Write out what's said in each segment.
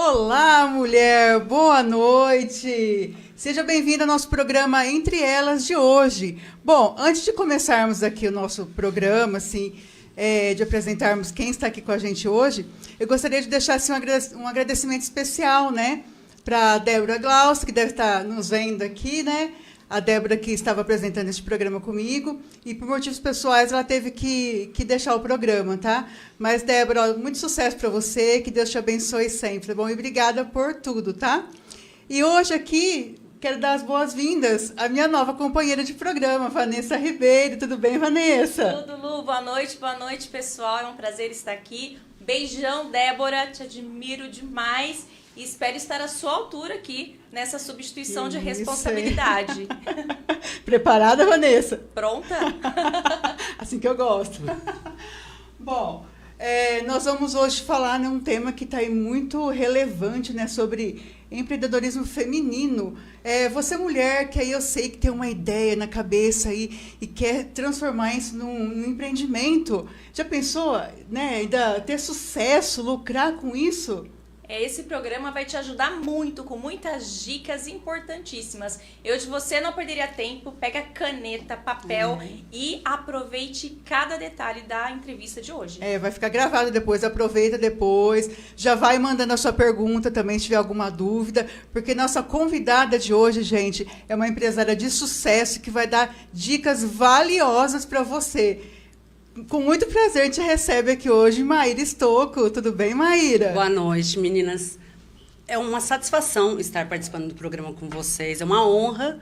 Olá, mulher! Boa noite! Seja bem-vinda ao nosso programa Entre Elas de hoje. Bom, antes de começarmos aqui o nosso programa, assim, de apresentarmos quem está aqui com a gente hoje, eu gostaria de deixar assim, um agradecimento especial, né, para a Débora Glauss, que deve estar nos vendo aqui, né? A Débora que estava apresentando este programa comigo e, por motivos pessoais, ela teve que deixar o programa, tá? Mas, Débora, muito sucesso para você, que Deus te abençoe sempre, tá bom? E obrigada por tudo, tá? E hoje aqui, quero dar as boas-vindas à minha nova companheira de programa, Vanessa Ribeiro. Tudo bem, Vanessa? Tudo, Lu. Boa noite, pessoal. É um prazer estar aqui. Beijão, Débora. Te admiro demais. E espero estar à sua altura aqui, nessa substituição de responsabilidade. Preparada, Vanessa? Pronta? Assim que eu gosto. Bom, nós vamos hoje falar num tema que está aí muito relevante, né, sobre empreendedorismo feminino. Você, mulher, que aí eu sei que tem uma ideia na cabeça aí e quer transformar isso num empreendimento. Já pensou, né, ainda ter sucesso, lucrar com isso? Esse programa vai te ajudar muito, com muitas dicas importantíssimas. Eu de você não perderia tempo, pega caneta, papel e aproveite cada detalhe da entrevista de hoje. Vai ficar gravado depois, aproveita depois, já vai mandando a sua pergunta também, se tiver alguma dúvida, porque nossa convidada de hoje, gente, é uma empresária de sucesso que vai dar dicas valiosas para você. Com muito prazer, a gente recebe aqui hoje Maíra Stocco. Tudo bem, Maíra? Boa noite, meninas. É uma satisfação estar participando do programa com vocês. É uma honra,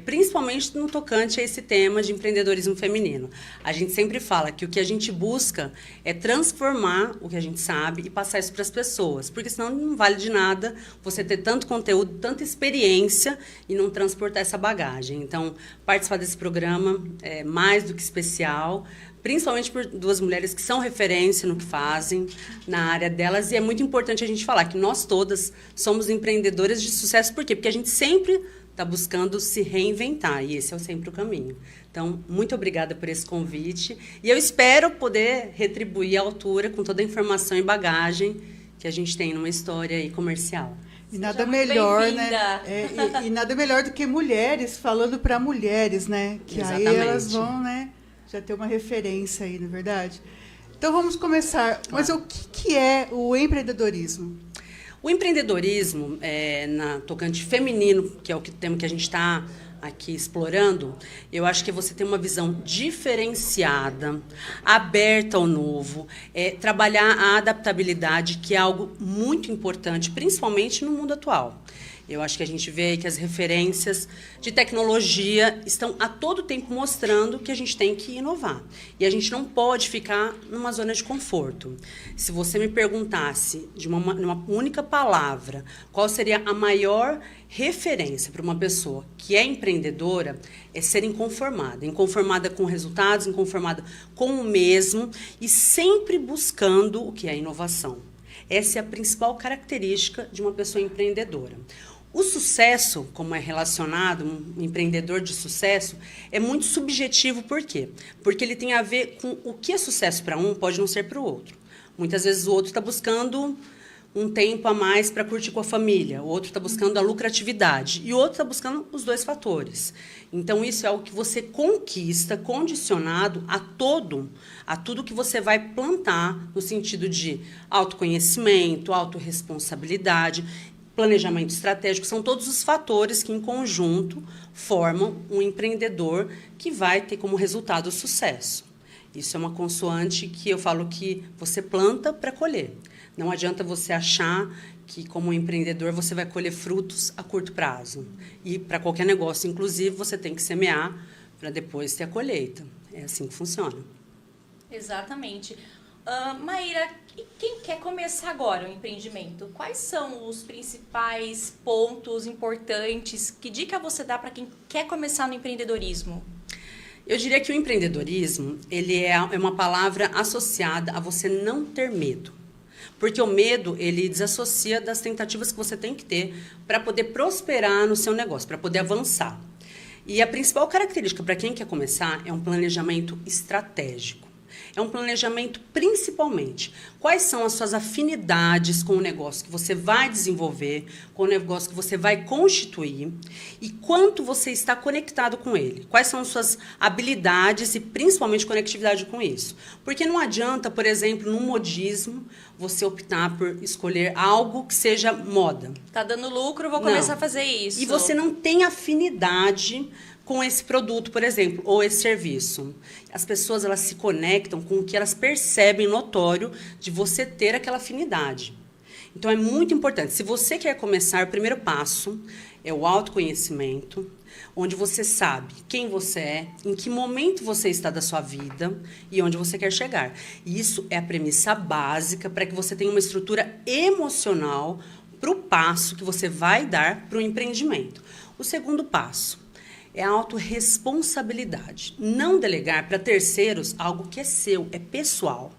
principalmente no tocante a esse tema de empreendedorismo feminino. A gente sempre fala que o que a gente busca é transformar o que a gente sabe e passar isso para as pessoas, porque senão não vale de nada você ter tanto conteúdo, tanta experiência e não transportar essa bagagem. Então, participar desse programa é mais do que especial, principalmente por duas mulheres que são referência no que fazem, na área delas. E é muito importante a gente falar que nós todas somos empreendedoras de sucesso. Por quê? Porque a gente sempre está buscando se reinventar. E esse é sempre o caminho. Então, muito obrigada por esse convite. E eu espero poder retribuir à altura com toda a informação e bagagem que a gente tem numa história aí comercial. E nada melhor, né? E nada melhor do que mulheres falando para mulheres, né? Que Exatamente. Aí elas vão, né? Já ter uma referência aí, não é verdade? Então vamos começar. Mas o que é o empreendedorismo? O empreendedorismo, na tocante feminino, que é o tema que a gente está aqui explorando, eu acho que você tem uma visão diferenciada, aberta ao novo, trabalhar a adaptabilidade, que é algo muito importante, principalmente no mundo atual. Eu acho que a gente vê que as referências de tecnologia estão a todo tempo mostrando que a gente tem que inovar. E a gente não pode ficar numa zona de conforto. Se você me perguntasse, numa única palavra, qual seria a maior referência para uma pessoa que é empreendedora, é ser inconformada. Inconformada com resultados, inconformada com o mesmo e sempre buscando o que é inovação. Essa é a principal característica de uma pessoa empreendedora. O sucesso, como é relacionado, um empreendedor de sucesso, é muito subjetivo. Por quê? Porque ele tem a ver com o que é sucesso para um, pode não ser para o outro. Muitas vezes o outro está buscando um tempo a mais para curtir com a família, o outro está buscando a lucratividade e o outro está buscando os dois fatores. Então, isso é algo que você conquista, condicionado a tudo que você vai plantar no sentido de autoconhecimento, autorresponsabilidade, planejamento estratégico. São todos os fatores que, em conjunto, formam um empreendedor que vai ter como resultado o sucesso. Isso é uma consoante que eu falo que você planta para colher. Não adianta você achar que, como empreendedor, você vai colher frutos a curto prazo. E, para qualquer negócio, inclusive, você tem que semear para depois ter a colheita. É assim que funciona. Exatamente. Maíra, quem quer começar agora o empreendimento? Quais são os principais pontos importantes? Que dica você dá para quem quer começar no empreendedorismo? Eu diria que o empreendedorismo ele é uma palavra associada a você não ter medo. Porque o medo, ele desassocia das tentativas que você tem que ter para poder prosperar no seu negócio, para poder avançar. E a principal característica para quem quer começar é um planejamento estratégico. É um planejamento principalmente. Quais são as suas afinidades com o negócio que você vai desenvolver, com o negócio que você vai constituir e quanto você está conectado com ele. Quais são as suas habilidades e principalmente conectividade com isso. Porque não adianta, por exemplo, no modismo, você optar por escolher algo que seja moda. Tá dando lucro, vou começar a fazer isso. E você não tem afinidade com esse produto, por exemplo, ou esse serviço. As pessoas, elas se conectam com o que elas percebem notório de você ter aquela afinidade. Então, é muito importante. Se você quer começar, o primeiro passo é o autoconhecimento, onde você sabe quem você é, em que momento você está da sua vida e onde você quer chegar. E isso é a premissa básica para que você tenha uma estrutura emocional para o passo que você vai dar para o empreendimento. O segundo passo é a autorresponsabilidade. Não delegar para terceiros algo que é seu, é pessoal.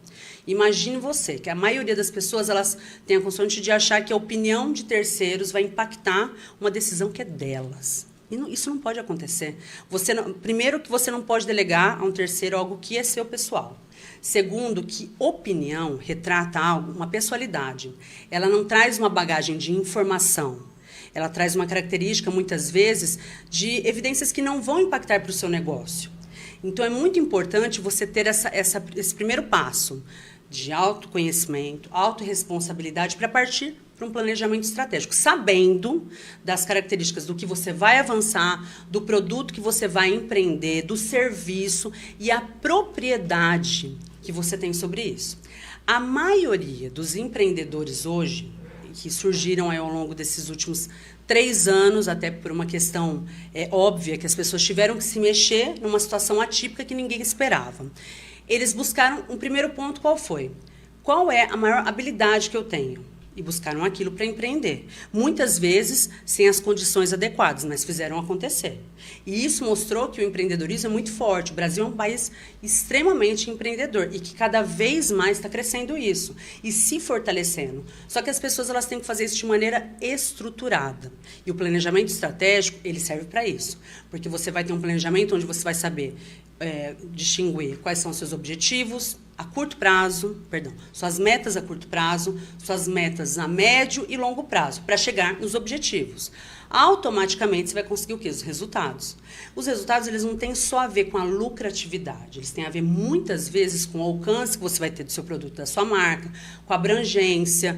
Imagine você, que a maioria das pessoas elas têm a constante de achar que a opinião de terceiros vai impactar uma decisão que é delas. E não, isso não pode acontecer. Primeiro, que você não pode delegar a um terceiro algo que é seu pessoal. Segundo, que opinião retrata algo, uma pessoalidade. Ela não traz uma bagagem de informação. Ela traz uma característica, muitas vezes, de evidências que não vão impactar para o seu negócio. Então, é muito importante você ter esse primeiro passo de autoconhecimento, autorresponsabilidade, para partir para um planejamento estratégico, sabendo das características do que você vai avançar, do produto que você vai empreender, do serviço e a propriedade que você tem sobre isso. A maioria dos empreendedores hoje, que surgiram aí ao longo desses últimos 3 anos, até por uma questão óbvia, que as pessoas tiveram que se mexer numa situação atípica que ninguém esperava. Eles buscaram um primeiro ponto, qual foi? Qual é a maior habilidade que eu tenho? E buscaram aquilo para empreender. Muitas vezes sem as condições adequadas, mas fizeram acontecer. E isso mostrou que o empreendedorismo é muito forte. O Brasil é um país extremamente empreendedor e que cada vez mais está crescendo isso e se fortalecendo. Só que as pessoas elas têm que fazer isso de maneira estruturada. E o planejamento estratégico, ele serve para isso. Porque você vai ter um planejamento onde você vai saber distinguir quais são os seus objetivos a curto prazo, suas metas a curto prazo, suas metas a médio e longo prazo, para chegar nos objetivos. Automaticamente você vai conseguir o quê? Os resultados. Os resultados eles não têm só a ver com a lucratividade, eles têm a ver muitas vezes com o alcance que você vai ter do seu produto, da sua marca, com a abrangência,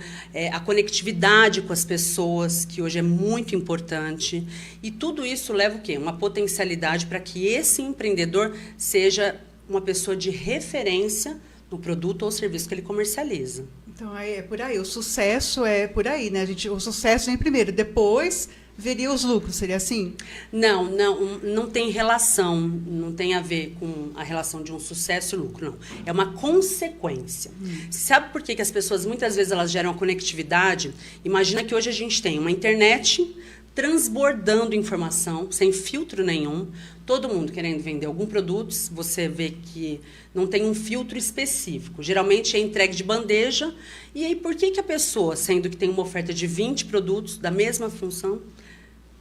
a conectividade com as pessoas, que hoje é muito importante. E tudo isso leva o quê? Uma potencialidade para que esse empreendedor seja uma pessoa de referência no produto ou serviço que ele comercializa. Então, é por aí. O sucesso é por aí, né? O sucesso vem primeiro, depois veria os lucros, seria assim? Não tem relação, não tem a ver com a relação de um sucesso e lucro, não. É uma consequência. Sabe por que as pessoas, muitas vezes, elas geram a conectividade? Imagina que hoje a gente tem uma internet transbordando informação, sem filtro nenhum, todo mundo querendo vender algum produto, você vê que não tem um filtro específico. Geralmente é entregue de bandeja. E aí, por que a pessoa, sendo que tem uma oferta de 20 produtos da mesma função,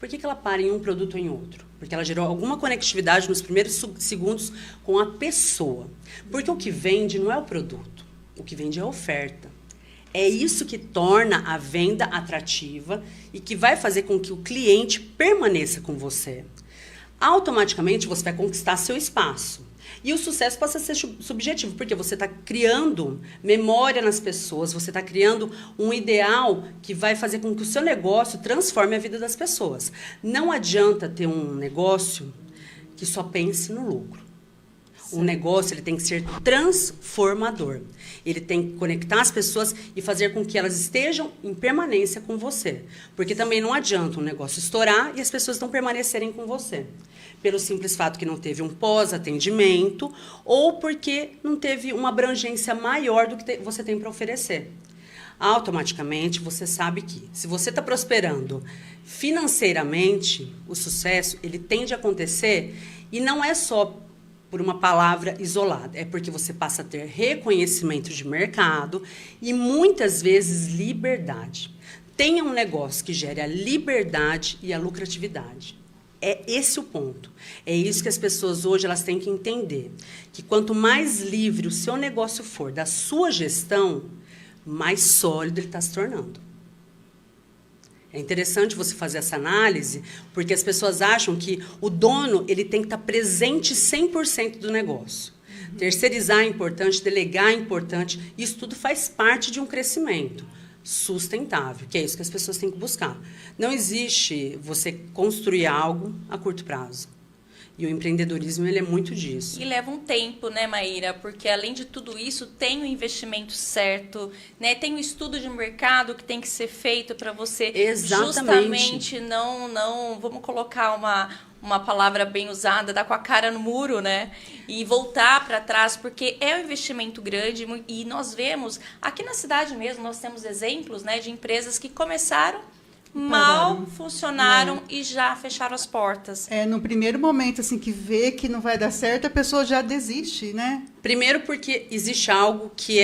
por que ela para em um produto ou em outro? Porque ela gerou alguma conectividade nos primeiros segundos com a pessoa. Porque o que vende não é o produto, o que vende é a oferta. É isso que torna a venda atrativa e que vai fazer com que o cliente permaneça com você. Automaticamente você vai conquistar seu espaço. E o sucesso passa a ser subjetivo, porque você está criando memória nas pessoas, você está criando um ideal que vai fazer com que o seu negócio transforme a vida das pessoas. Não adianta ter um negócio que só pense no lucro. Um negócio ele tem que ser transformador. Ele tem que conectar as pessoas e fazer com que elas estejam em permanência com você. Porque também não adianta um negócio estourar e as pessoas não permanecerem com você. Pelo simples fato que não teve um pós-atendimento ou porque não teve uma abrangência maior do que você tem para oferecer. Automaticamente você sabe que se você está prosperando financeiramente, o sucesso ele tende a acontecer e não é só por uma palavra isolada. É porque você passa a ter reconhecimento de mercado e, muitas vezes, liberdade. Tenha um negócio que gere a liberdade e a lucratividade. É esse o ponto. É isso que as pessoas hoje elas têm que entender. Que quanto mais livre o seu negócio for da sua gestão, mais sólido ele está se tornando. É interessante você fazer essa análise, porque as pessoas acham que o dono ele tem que estar presente 100% do negócio. Terceirizar é importante, delegar é importante. Isso tudo faz parte de um crescimento sustentável, que é isso que as pessoas têm que buscar. Não existe você construir algo a curto prazo. E o empreendedorismo ele é muito disso. E leva um tempo, né, Maíra? Porque além de tudo isso, tem o investimento certo, né? Tem o estudo de mercado que tem que ser feito para você justamente não, vamos colocar uma palavra bem usada, dar com a cara no muro, né? E voltar para trás, porque é um investimento grande e nós vemos, aqui na cidade mesmo, nós temos exemplos, né, de empresas que começaram mal, funcionaram e já fecharam as portas. No primeiro momento, assim, que vê que não vai dar certo, a pessoa já desiste, né? Primeiro porque existe algo que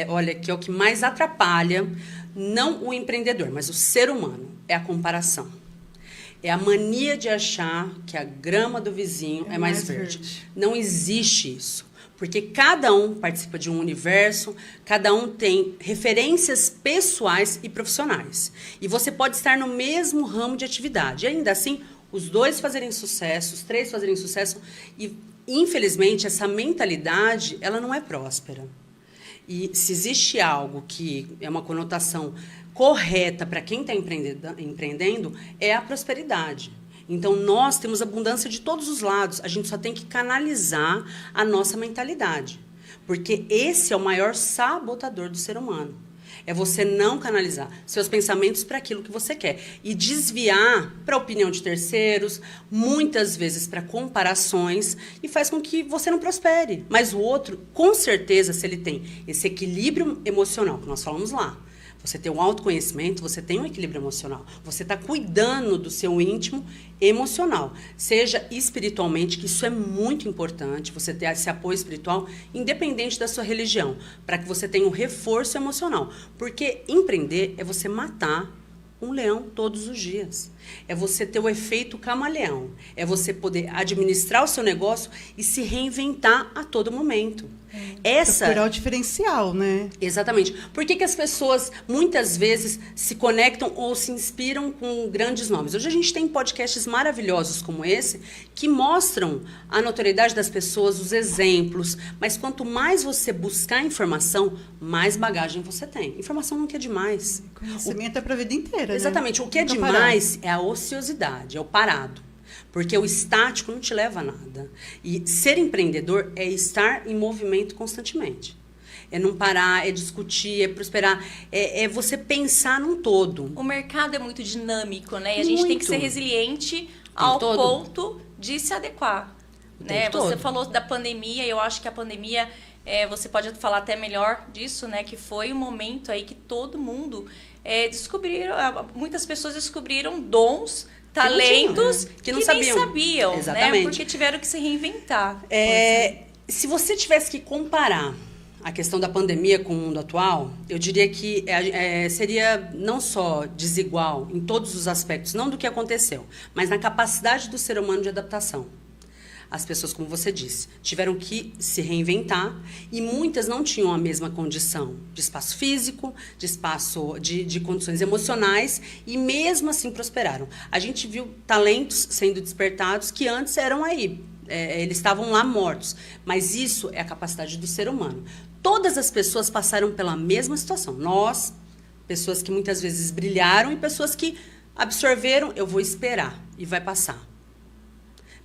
olha, que é o que mais atrapalha, não o empreendedor, mas o ser humano, é a comparação. É a mania de achar que a grama do vizinho é mais verde. Não existe isso. Porque cada um participa de um universo, cada um tem referências pessoais e profissionais. E você pode estar no mesmo ramo de atividade. E ainda assim, os dois fazerem sucesso, os três fazerem sucesso. E, infelizmente, essa mentalidade, ela não é próspera. E se existe algo que é uma conotação correta para quem está empreendendo, é a prosperidade. Então, nós temos abundância de todos os lados. A gente só tem que canalizar a nossa mentalidade. Porque esse é o maior sabotador do ser humano. É você não canalizar seus pensamentos para aquilo que você quer. E desviar para a opinião de terceiros, muitas vezes para comparações, e faz com que você não prospere. Mas o outro, com certeza, se ele tem esse equilíbrio emocional, que nós falamos lá, você tem um autoconhecimento, você tem um equilíbrio emocional. Você está cuidando do seu íntimo emocional. Seja espiritualmente, que isso é muito importante, você ter esse apoio espiritual, independente da sua religião, para que você tenha um reforço emocional. Porque empreender é você matar um leão todos os dias. É você ter o efeito camaleão. É você poder administrar o seu negócio e se reinventar a todo momento. Procurar o diferencial, né? Exatamente. Por que as pessoas, muitas vezes, se conectam ou se inspiram com grandes nomes? Hoje a gente tem podcasts maravilhosos como esse, que mostram a notoriedade das pessoas, os exemplos. Mas quanto mais você buscar informação, mais bagagem você tem. Informação nunca é demais. Conhecimento é para a vida inteira, exatamente. Né? O que é demais é a ociosidade, é o parado. Porque o estático não te leva a nada. E ser empreendedor é estar em movimento constantemente. É não parar, é discutir, é prosperar. É você pensar num todo. O mercado é muito dinâmico, né? E a gente tem que ser resiliente ao ponto de se adequar. Né? Você falou da pandemia, eu acho que a pandemia, você pode falar até melhor disso, né? Que foi um momento aí que todo mundo muitas pessoas descobriram dons, talentos que não sabiam, exatamente. Né? Porque tiveram que se reinventar. Se você tivesse que comparar a questão da pandemia com o mundo atual, eu diria que seria não só desigual em todos os aspectos, não do que aconteceu, mas na capacidade do ser humano de adaptação. As pessoas, como você disse, tiveram que se reinventar e muitas não tinham a mesma condição de espaço físico, de espaço de condições emocionais e mesmo assim prosperaram. A gente viu talentos sendo despertados que antes eram aí, eles estavam lá mortos. Mas isso é a capacidade do ser humano. Todas as pessoas passaram pela mesma situação. Nós, pessoas que muitas vezes brilharam e pessoas que absorveram, eu vou esperar e vai passar.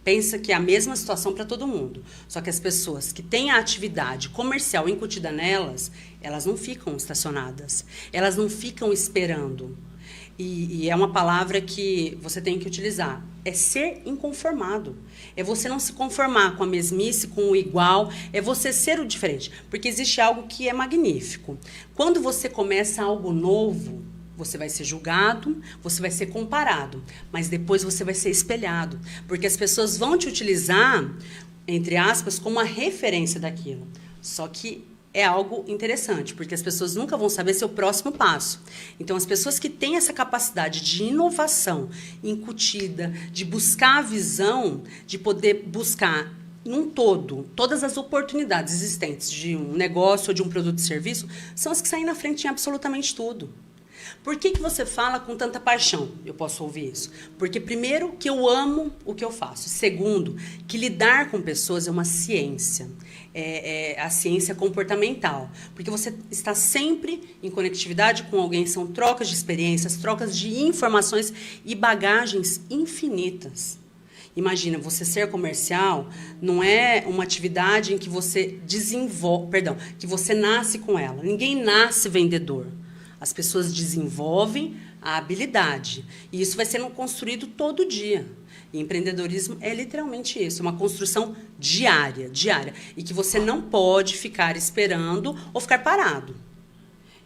Pensa que é a mesma situação para todo mundo. Só que as pessoas que têm a atividade comercial incutida nelas, elas não ficam estacionadas. Elas não ficam esperando. E é uma palavra que você tem que utilizar. É ser inconformado. É você não se conformar com a mesmice, com o igual. É você ser o diferente. Porque existe algo que é magnífico. Quando você começa algo novo, você vai ser julgado, você vai ser comparado, mas depois você vai ser espelhado, porque as pessoas vão te utilizar, entre aspas, como a referência daquilo. Só que é algo interessante, porque as pessoas nunca vão saber seu próximo passo. Então, as pessoas que têm essa capacidade de inovação incutida, de buscar a visão, de poder buscar num todo, todas as oportunidades existentes de um negócio ou de um produto e serviço, são as que saem na frente em absolutamente tudo. Por que você fala com tanta paixão? Eu posso ouvir isso. Porque, primeiro, que eu amo o que eu faço. Segundo, que lidar com pessoas é uma ciência. É a ciência comportamental. Porque você está sempre em conectividade com alguém. São trocas de experiências, trocas de informações e bagagens infinitas. Imagina, você ser comercial não é uma atividade em que você que você nasce com ela. Ninguém nasce vendedor. As pessoas desenvolvem a habilidade. E isso vai sendo construído todo dia. E empreendedorismo é literalmente isso, uma construção diária. E que você não pode ficar esperando ou ficar parado.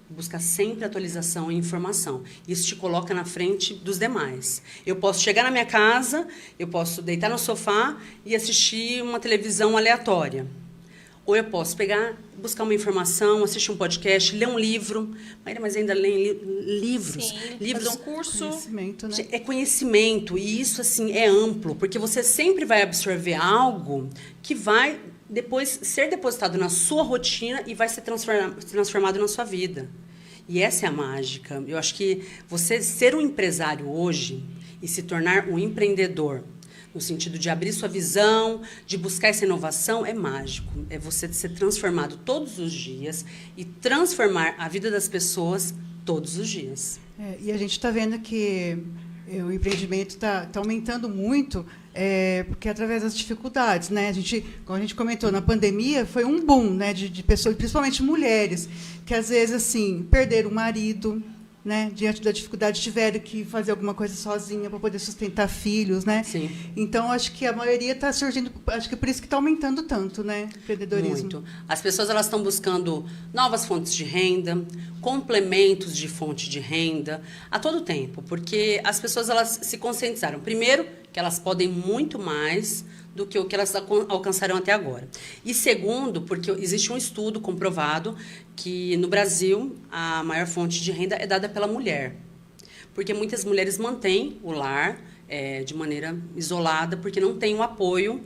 Buscar sempre atualização e informação. Isso te coloca na frente dos demais. Eu posso chegar na minha casa, eu posso deitar no sofá e assistir uma televisão aleatória. Ou eu posso buscar uma informação, assistir um podcast, ler um livro. Mas ainda leem livros. Sim, livros, fazer um curso. Conhecimento, né? É conhecimento. E isso, assim, é amplo. Porque você sempre vai absorver algo que vai depois ser depositado na sua rotina e vai ser transformado na sua vida. E essa é a mágica. Eu acho que você ser um empresário hoje e se tornar um empreendedor, no sentido de abrir sua visão, de buscar essa inovação, é mágico. É você ser transformado todos os dias e transformar a vida das pessoas todos os dias. E a gente está vendo que o empreendimento está aumentando muito, porque através das dificuldades, né? Como a gente comentou, na pandemia foi um boom, né, de pessoas, principalmente mulheres, que às vezes assim perderam o marido, né, diante da dificuldade, tiveram que fazer alguma coisa sozinha para poder sustentar filhos, né? Sim. Então, acho que a maioria está surgindo, acho que por isso que está aumentando tanto, né, o empreendedorismo. Muito. As pessoas elas estão buscando novas fontes de renda, complementos de fonte de renda, a todo tempo, porque as pessoas elas se conscientizaram. Primeiro, que elas podem muito mais do que o que elas alcançaram até agora. E segundo, porque existe um estudo comprovado que no Brasil a maior fonte de renda é dada pela mulher. Porque muitas mulheres mantêm o lar de maneira isolada, porque não tem o apoio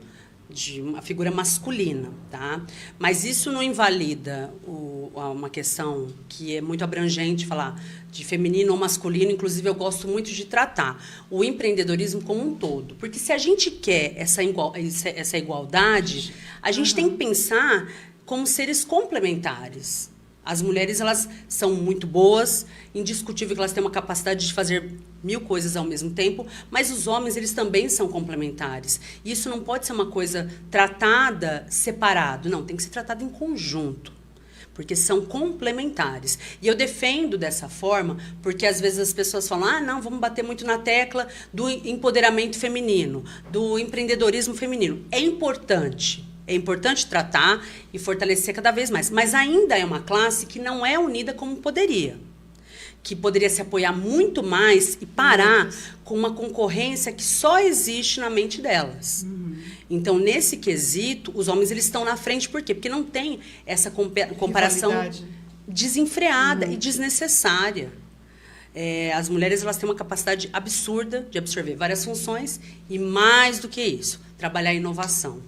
de uma figura masculina, tá? Mas isso não invalida uma questão que é muito abrangente, falar de feminino ou masculino. Inclusive, eu gosto muito de tratar o empreendedorismo como um todo. Porque se a gente quer essa igualdade, a gente tem que pensar como seres complementares. As mulheres, elas são muito boas, indiscutível que elas têm uma capacidade de fazer 1000 coisas ao mesmo tempo, mas os homens, eles também são complementares. E isso não pode ser uma coisa tratada separado, não, tem que ser tratado em conjunto, porque são complementares. E eu defendo dessa forma, porque às vezes as pessoas falam, não, vamos bater muito na tecla do empoderamento feminino, do empreendedorismo feminino. É importante tratar e fortalecer cada vez mais. Mas ainda é uma classe que não é unida como poderia. Que poderia se apoiar muito mais e parar com uma concorrência que só existe na mente delas. Então, nesse quesito, os homens eles estão na frente. Por quê? Porque não tem essa comparação desenfreada e desnecessária. As mulheres elas têm uma capacidade absurda de absorver várias funções e, mais do que isso, trabalhar a inovação.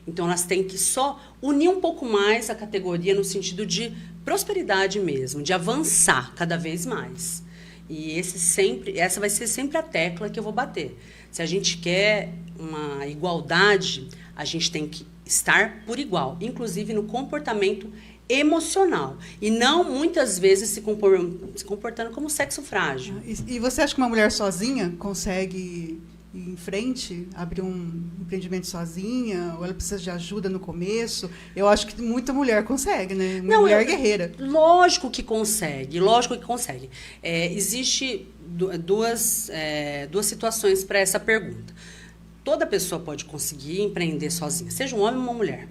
Então, elas têm que só unir um pouco mais a categoria no sentido de prosperidade mesmo, de avançar cada vez mais. E essa vai ser sempre a tecla que eu vou bater. Se a gente quer uma igualdade, a gente tem que estar por igual, inclusive no comportamento emocional. E não, muitas vezes, se comportando como sexo frágil. E você acha que uma mulher sozinha consegue ir em frente, abrir um empreendimento sozinha, ou ela precisa de ajuda no começo? Eu acho que muita mulher consegue, né? Mulher guerreira. Lógico que consegue. Existe duas situações para essa pergunta. Toda pessoa pode conseguir empreender sozinha, seja um homem ou uma mulher.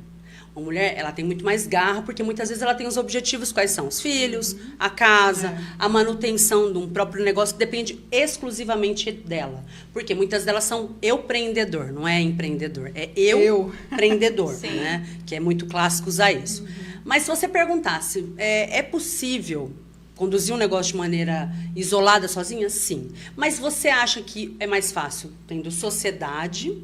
Uma mulher, ela tem muito mais garra, porque muitas vezes ela tem os objetivos, quais são? Os filhos, a casa, a manutenção de um próprio negócio, que depende exclusivamente dela. Porque muitas delas são eu-preendedor, não é empreendedor, é eu-empreendedor, né? Que é muito clássico usar isso. Mas se você perguntasse, é possível conduzir um negócio de maneira isolada, sozinha? Sim. Mas você acha que é mais fácil tendo sociedade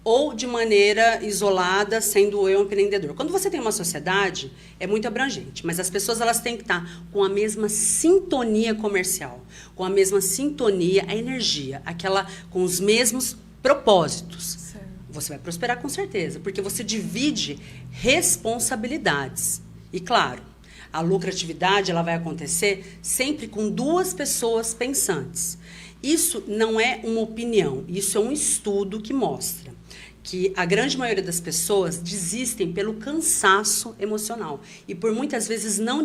ou de maneira isolada, sendo eu um empreendedor? Quando você tem uma sociedade, é muito abrangente, mas as pessoas elas têm que estar com a mesma sintonia comercial, com a mesma sintonia, a energia, com os mesmos propósitos. Certo. Você vai prosperar com certeza, porque você divide responsabilidades. E claro, a lucratividade ela vai acontecer sempre com duas pessoas pensantes. Isso não é uma opinião, isso é um estudo que mostra que a grande maioria das pessoas desistem pelo cansaço emocional e por muitas vezes não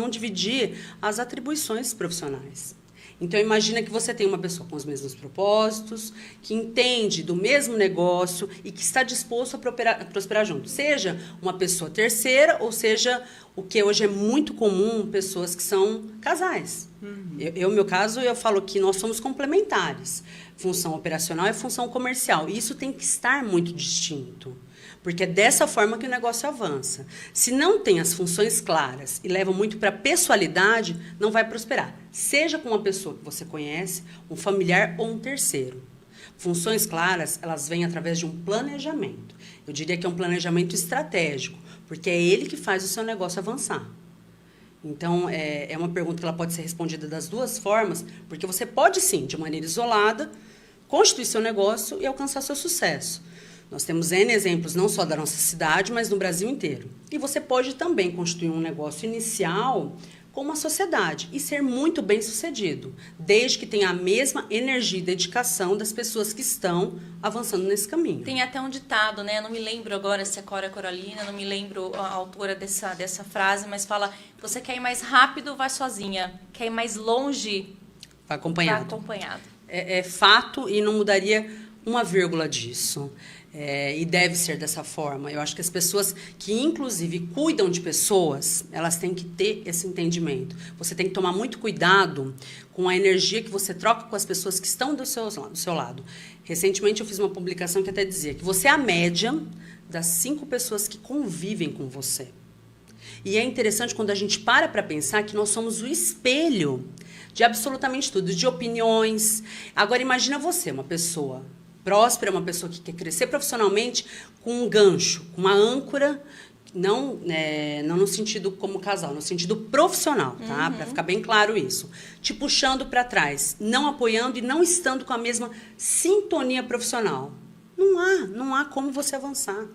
dividir as atribuições profissionais. Então, imagina que você tem uma pessoa com os mesmos propósitos, que entende do mesmo negócio e que está disposto a prosperar junto. Seja uma pessoa terceira, ou seja, o que hoje é muito comum, pessoas que são casais. No meu caso, eu falo que nós somos complementares. Função operacional e função comercial. E isso tem que estar muito distinto. Porque é dessa forma que o negócio avança. Se não tem as funções claras e leva muito para a pessoalidade, não vai prosperar. Seja com uma pessoa que você conhece, um familiar ou um terceiro. Funções claras, elas vêm através de um planejamento. Eu diria que é um planejamento estratégico, porque é ele que faz o seu negócio avançar. Então, é uma pergunta que ela pode ser respondida das duas formas, porque você pode, sim, de maneira isolada, constituir seu negócio e alcançar seu sucesso. Nós temos N exemplos, não só da nossa cidade, mas no Brasil inteiro. E você pode também constituir um negócio inicial com uma sociedade e ser muito bem sucedido, desde que tenha a mesma energia e dedicação das pessoas que estão avançando nesse caminho. Tem até um ditado, né? Eu não me lembro agora se é Cora Coralina, não me lembro a autora dessa frase, mas fala: você quer ir mais rápido, vai sozinha. Quer ir mais longe, vai acompanhado. Vai acompanhado. É fato e não mudaria uma vírgula disso. E deve ser dessa forma. Eu acho que as pessoas que, inclusive, cuidam de pessoas, elas têm que ter esse entendimento. Você tem que tomar muito cuidado com a energia que você troca com as pessoas que estão do seu lado. Recentemente, eu fiz uma publicação que até dizia que você é a média das 5 pessoas que convivem com você. E é interessante quando a gente para pensar que nós somos o espelho de absolutamente tudo, de opiniões. Agora, imagina você, uma pessoa próspera, uma pessoa que quer crescer profissionalmente com um gancho, com uma âncora, não no sentido como casal, no sentido profissional, tá? Para ficar bem claro isso. Te puxando para trás, não apoiando e não estando com a mesma sintonia profissional. Não há como você avançar.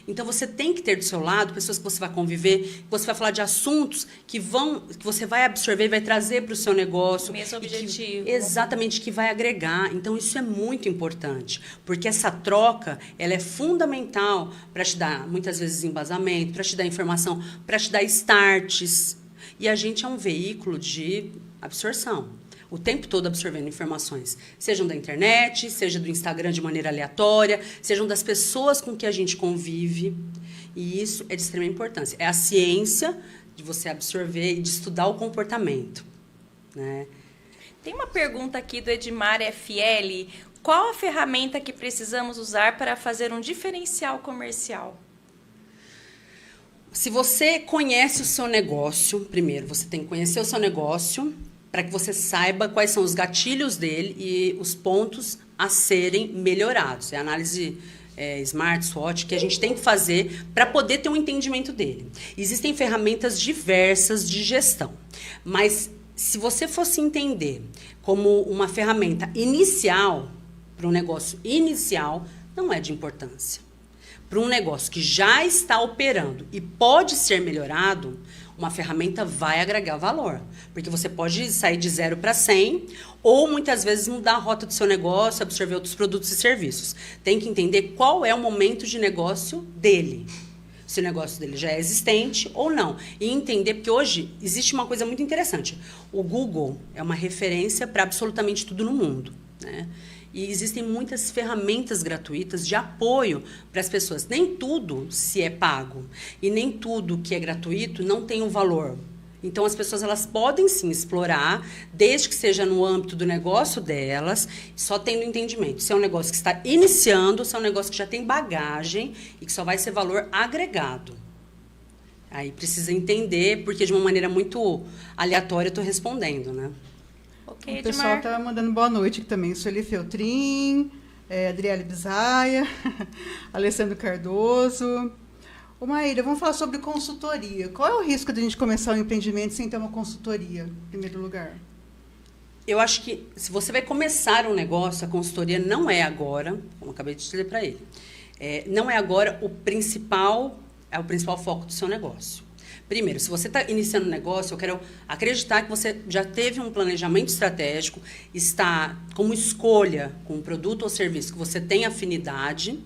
Então, você tem que ter do seu lado pessoas que você vai conviver, que você vai falar de assuntos que você vai absorver, vai trazer para o seu negócio. Mesmo objetivo. Exatamente, que vai agregar. Então, isso é muito importante, porque essa troca, ela é fundamental para te dar, muitas vezes, embasamento, para te dar informação, para te dar starts. E a gente é um veículo de absorção. O tempo todo absorvendo informações, sejam da internet, seja do Instagram de maneira aleatória, sejam das pessoas com que a gente convive. E isso é de extrema importância. É a ciência de você absorver e de estudar o comportamento, né? Tem uma pergunta aqui do Edmar FL. Qual a ferramenta que precisamos usar para fazer um diferencial comercial? Se você conhece o seu negócio, primeiro você tem que conhecer o seu negócio, para que você saiba quais são os gatilhos dele e os pontos a serem melhorados. É a análise Smart, SWOT, que a gente tem que fazer para poder ter um entendimento dele. Existem ferramentas diversas de gestão, mas se você fosse entender como uma ferramenta inicial, para um negócio inicial, não é de importância. Para um negócio que já está operando e pode ser melhorado, uma ferramenta vai agregar valor. Porque você pode sair de 0 para 100 ou muitas vezes mudar a rota do seu negócio, absorver outros produtos e serviços. Tem que entender qual é o momento de negócio dele. Se o negócio dele já é existente ou não. E entender, porque hoje existe uma coisa muito interessante. O Google é uma referência para absolutamente tudo no mundo, né? E existem muitas ferramentas gratuitas de apoio para as pessoas. Nem tudo se é pago. E nem tudo que é gratuito não tem um valor. Então, as pessoas elas podem sim explorar, desde que seja no âmbito do negócio delas, só tendo entendimento. Se é um negócio que está iniciando, se é um negócio que já tem bagagem e que só vai ser valor agregado. Aí precisa entender, porque de uma maneira muito aleatória eu estou respondendo, né? Ok, O pessoal está mandando boa noite aqui também. Sueli Feltrin, Adriele Bisaia, Alessandro Cardoso. Ô Maíra, vamos falar sobre consultoria. Qual é o risco de a gente começar um empreendimento sem ter uma consultoria, em primeiro lugar? Eu acho que se você vai começar um negócio, a consultoria não é agora, como eu acabei de dizer para ele, não é agora o principal foco do seu negócio. Primeiro, se você está iniciando um negócio, eu quero acreditar que você já teve um planejamento estratégico, está como escolha com um produto ou serviço que você tem afinidade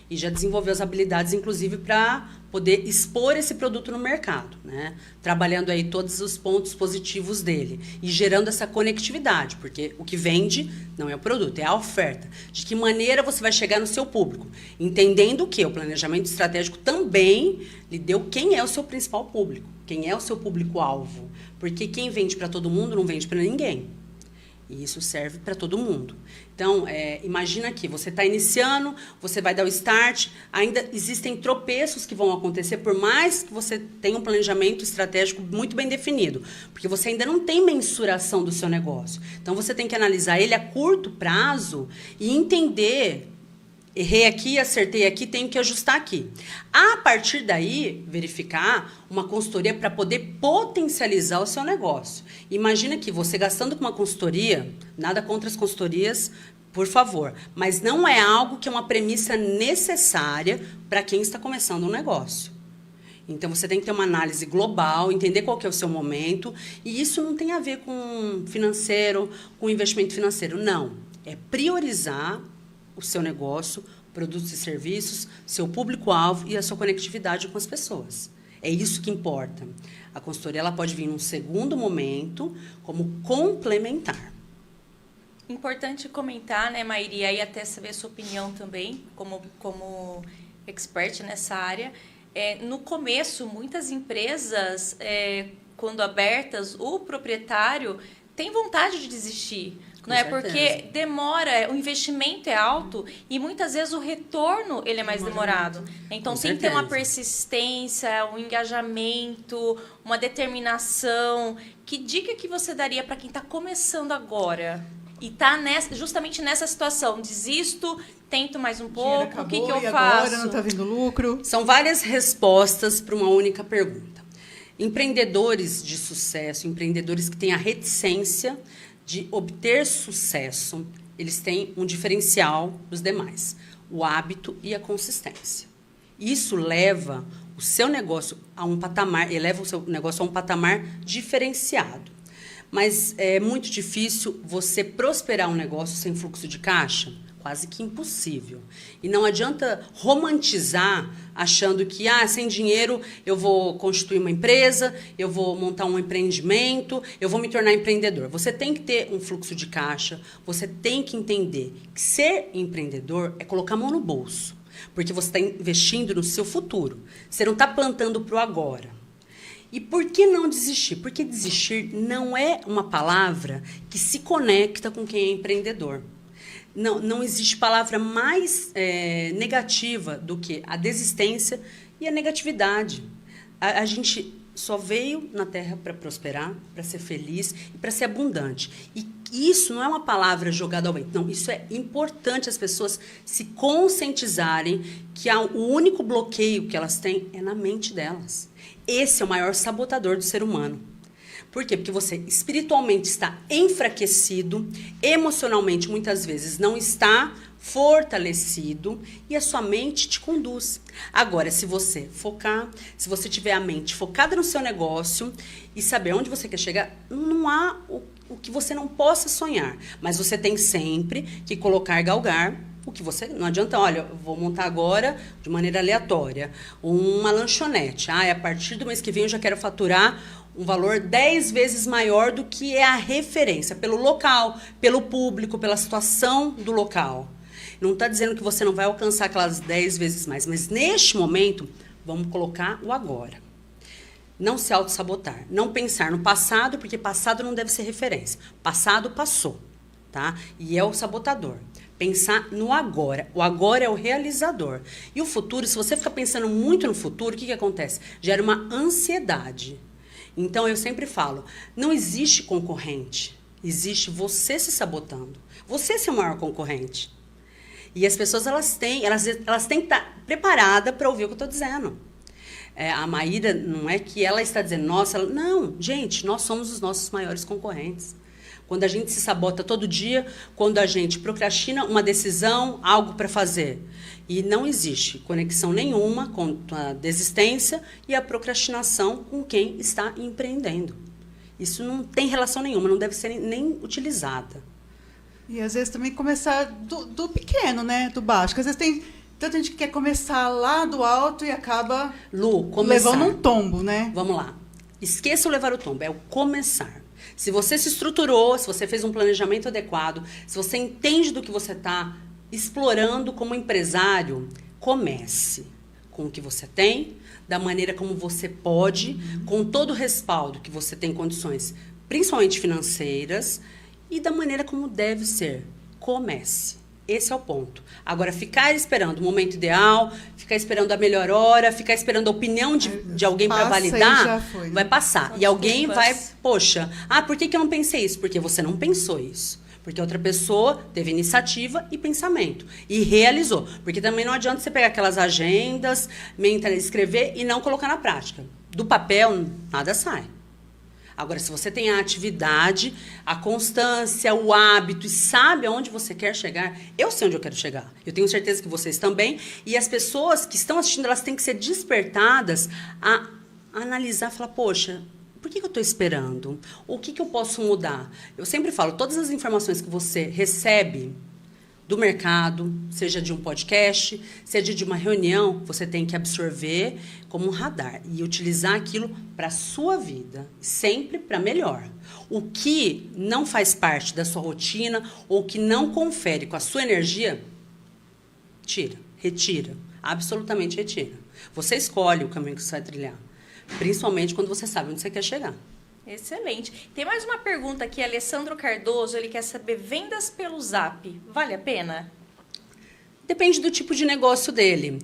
e já desenvolveu as habilidades, inclusive, para poder expor esse produto no mercado, né? Trabalhando aí todos os pontos positivos dele e gerando essa conectividade, porque o que vende não é o produto, é a oferta. De que maneira você vai chegar no seu público? Entendendo que o planejamento estratégico também lhe deu quem é o seu principal público, quem é o seu público-alvo, porque quem vende para todo mundo não vende para ninguém. E isso serve para todo mundo. Então, imagina que você está iniciando, você vai dar o start, ainda existem tropeços que vão acontecer, por mais que você tenha um planejamento estratégico muito bem definido, porque você ainda não tem mensuração do seu negócio. Então, você tem que analisar ele a curto prazo e entender... Errei aqui, acertei aqui, tenho que ajustar aqui. A partir daí, verificar uma consultoria para poder potencializar o seu negócio. Imagina que você gastando com uma consultoria, nada contra as consultorias, por favor, mas não é algo que é uma premissa necessária para quem está começando um negócio. Então, você tem que ter uma análise global, entender qual que é o seu momento, e isso não tem a ver com financeiro, com investimento financeiro, não. É priorizar o seu negócio, produtos e serviços, seu público-alvo e a sua conectividade com as pessoas. É isso que importa. A consultoria ela pode vir num segundo momento como complementar. Importante comentar, né, Maíra, e aí até saber a sua opinião também, como expert nessa área. No começo, muitas empresas, quando abertas, o proprietário tem vontade de desistir. Não é porque demora, o investimento é alto e muitas vezes o retorno ele é mais demorado. Então tem que ter uma persistência, um engajamento, uma determinação. Que dica que você daria para quem está começando agora e está justamente nessa situação? Desisto, tento mais um pouco, acabou, o que eu e faço? Agora não está vindo lucro. São várias respostas para uma única pergunta. Empreendedores de sucesso, empreendedores que têm a reticência de obter sucesso, eles têm um diferencial dos demais, o hábito e a consistência. Isso leva o seu negócio a um patamar, eleva o seu negócio a um patamar diferenciado. Mas é muito difícil você prosperar um negócio sem fluxo de caixa, quase que impossível. E não adianta romantizar achando que sem dinheiro eu vou constituir uma empresa, eu vou montar um empreendimento, eu vou me tornar empreendedor. Você tem que ter um fluxo de caixa, você tem que entender que ser empreendedor é colocar a mão no bolso, porque você está investindo no seu futuro. Você não está plantando para o agora. E por que não desistir? Porque desistir não é uma palavra que se conecta com quem é empreendedor. Não existe palavra mais negativa do que a desistência e a negatividade. A gente só veio na Terra para prosperar, para ser feliz e para ser abundante. E isso não é uma palavra jogada ao vento. Não, isso é importante as pessoas se conscientizarem que o único bloqueio que elas têm é na mente delas. Esse é o maior sabotador do ser humano. Por quê? Porque você espiritualmente está enfraquecido, emocionalmente muitas vezes não está fortalecido e a sua mente te conduz. Agora, se você focar, se você tiver a mente focada no seu negócio e saber onde você quer chegar, não há o que você não possa sonhar. Mas você tem sempre que galgar o que você... Não adianta, olha, eu vou montar agora, de maneira aleatória, uma lanchonete. A partir do mês que vem eu já quero faturar um valor 10 vezes maior do que é a referência, pelo local, pelo público, pela situação do local. Não está dizendo que você não vai alcançar aquelas 10 vezes mais, mas neste momento, vamos colocar o agora. Não se auto-sabotar, não pensar no passado, porque passado não deve ser referência. Passado, passou. tá? E é o sabotador. Pensar no agora. O agora é o realizador. E o futuro, se você ficar pensando muito no futuro, o que acontece? Gera uma ansiedade. Então, eu sempre falo, não existe concorrente. Existe você se sabotando. Você é seu maior concorrente. E as pessoas, elas têm que estar preparadas para ouvir o que eu estou dizendo. A Maíra, não é que ela está dizendo, nossa, não, gente, nós somos os nossos maiores concorrentes. Quando a gente se sabota todo dia, quando a gente procrastina uma decisão, algo para fazer. E não existe conexão nenhuma com a desistência e a procrastinação com quem está empreendendo. Isso não tem relação nenhuma, não deve ser nem utilizada. E às vezes também começar do pequeno, né? Do baixo. Porque às vezes tem tanta gente que quer começar lá do alto e acaba levando um tombo, né? Vamos lá. Esqueça o levar o tombo, é o começar. Se você se estruturou, se você fez um planejamento adequado, se você entende do que você está explorando como empresário, comece com o que você tem, da maneira como você pode, com todo o respaldo que você tem condições, principalmente financeiras, e da maneira como deve ser. Comece. Esse é o ponto. Agora, ficar esperando o momento ideal, ficar esperando a melhor hora, ficar esperando a opinião de alguém para validar, foi, né? vai passar. São e alguém desculpas. vai, poxa, por que eu não pensei isso? Porque você não pensou isso. Porque outra pessoa teve iniciativa e pensamento. E realizou. Porque também não adianta você pegar aquelas agendas, escrever e não colocar na prática. Do papel, nada sai. Agora, se você tem a atividade, a constância, o hábito e sabe aonde você quer chegar, eu sei onde eu quero chegar. Eu tenho certeza que vocês também. E as pessoas que estão assistindo, elas têm que ser despertadas a analisar, falar, poxa, por que eu estou esperando? O que eu posso mudar? Eu sempre falo, todas as informações que você recebe do mercado, seja de um podcast, seja de uma reunião, você tem que absorver como um radar e utilizar aquilo para a sua vida, sempre para melhor. O que não faz parte da sua rotina ou que não confere com a sua energia, retira, absolutamente retira. Você escolhe o caminho que você vai trilhar, principalmente quando você sabe onde você quer chegar. Excelente. Tem mais uma pergunta aqui, Alessandro Cardoso, ele quer saber, vendas pelo Zap, vale a pena? Depende do tipo de negócio dele.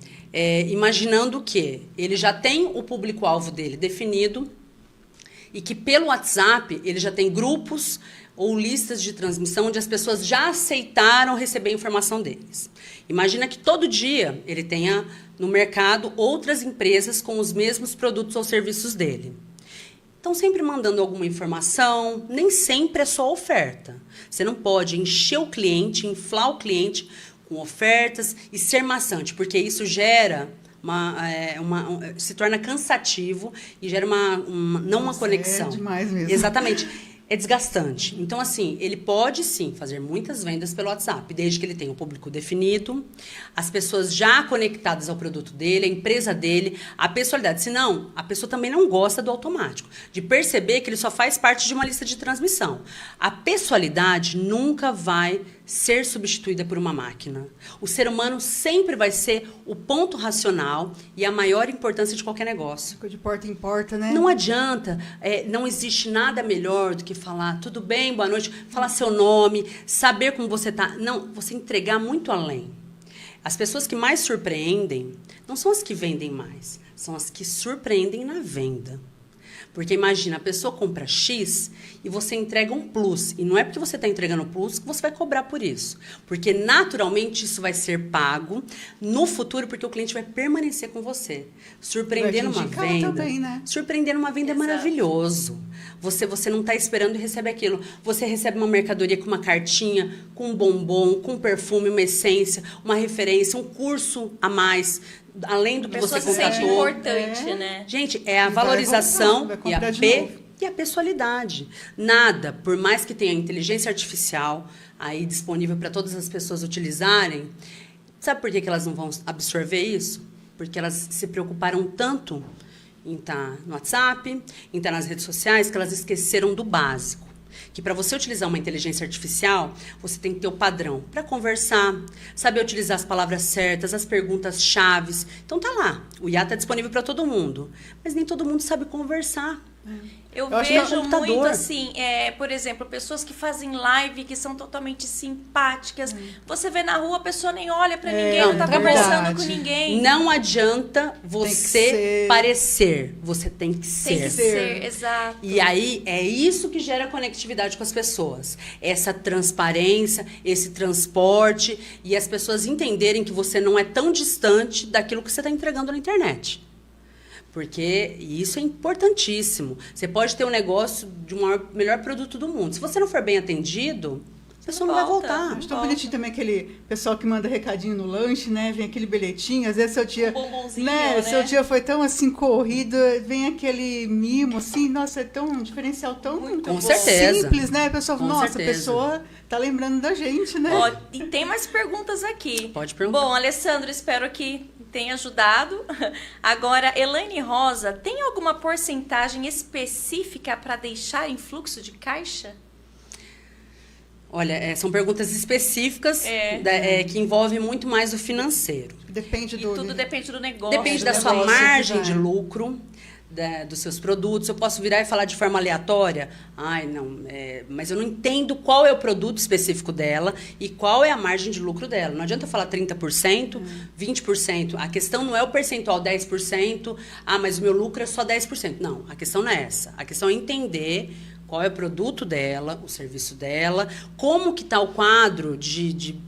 Imaginando que ele já tem o público-alvo dele definido e que pelo WhatsApp ele já tem grupos ou listas de transmissão onde as pessoas já aceitaram receber a informação deles. Imagina que todo dia ele tenha no mercado outras empresas com os mesmos produtos ou serviços dele. Estão sempre mandando alguma informação, nem sempre é só oferta. Você não pode encher o cliente, inflar o cliente com ofertas e ser maçante, porque isso gera se torna cansativo e gera uma conexão. É demais mesmo. Exatamente. É desgastante. Então, assim, ele pode, sim, fazer muitas vendas pelo WhatsApp, desde que ele tenha o público definido, as pessoas já conectadas ao produto dele, a empresa dele, a pessoalidade. Senão, a pessoa também não gosta do automático, de perceber que ele só faz parte de uma lista de transmissão. A pessoalidade nunca vai ser substituída por uma máquina. O ser humano sempre vai ser o ponto racional e a maior importância de qualquer negócio. Ficou de porta em porta, né? Não adianta, não existe nada melhor do que falar, tudo bem, boa noite, falar seu nome, saber como você está. Não, você entregar muito além. As pessoas que mais surpreendem não são as que vendem mais, são as que surpreendem na venda. Porque imagina, a pessoa compra X e você entrega um plus. E não é porque você está entregando plus que você vai cobrar por isso. Porque naturalmente isso vai ser pago no futuro, porque o cliente vai permanecer com você. Surpreender numa venda. Também, né? Surpreender numa venda é maravilhoso. Você não está esperando e recebe aquilo. Você recebe uma mercadoria com uma cartinha, com um bombom, com um perfume, uma essência, uma referência, um curso a mais. Além do que você se sente contratou. importante, né? Gente, é a E vai valorização voltar, vai e a comprar de novo. e a pessoalidade. Nada, por mais que tenha inteligência artificial aí disponível para todas as pessoas utilizarem, sabe por que elas não vão absorver isso? Porque elas se preocuparam tanto em estar no WhatsApp, em estar nas redes sociais, que elas esqueceram do básico. Que para você utilizar uma inteligência artificial, você tem que ter o padrão para conversar, saber utilizar as palavras certas, as perguntas chaves. Então tá lá, o IA está disponível para todo mundo, mas nem todo mundo sabe conversar. Eu acho que é vejo computador. muito assim, por exemplo, pessoas que fazem live, que são totalmente simpáticas. Você vê na rua, a pessoa nem olha pra ninguém, não tá é conversando verdade. com ninguém. Não adianta que você ser. parecer, você tem que Tem ser. que ser, exato. E aí é isso que gera conectividade com as pessoas. Essa transparência, esse transporte e as pessoas entenderem que você não é tão distante daquilo que você está entregando na internet. Porque isso é importantíssimo. Você pode ter um negócio de melhor produto do mundo. Se você não for bem atendido, a pessoa não vai volta. voltar. Acho tão bonitinho também aquele pessoal que manda recadinho no lanche, né? Vem aquele bilhetinho, às vezes seu dia... bombonzinho, né? né? Seu dia foi tão, assim, corrido, vem aquele mimo, assim, nossa, é tão um diferencial tão Com certeza. simples, né? A pessoa, Com nossa, certeza. a pessoa tá lembrando da gente, né? Ó, e tem mais perguntas aqui. Pode perguntar. Bom, Alessandro, espero que tenha ajudado. Agora, Elaine Rosa, tem alguma porcentagem específica para deixar em fluxo de caixa? Olha, são perguntas específicas que envolvem muito mais o financeiro. Depende E do... tudo depende do negócio. Depende né? da sua negócio, margem vai. de lucro, dos seus produtos. Eu posso virar e falar de forma aleatória? Ai, não, mas eu não entendo qual é o produto específico dela e qual é a margem de lucro dela. Não adianta eu falar 30%, 20%. A questão não é o percentual 10%, mas o meu lucro é só 10%. Não, a questão não é essa. A questão é entender qual é o produto dela, o serviço dela, como que está o quadro de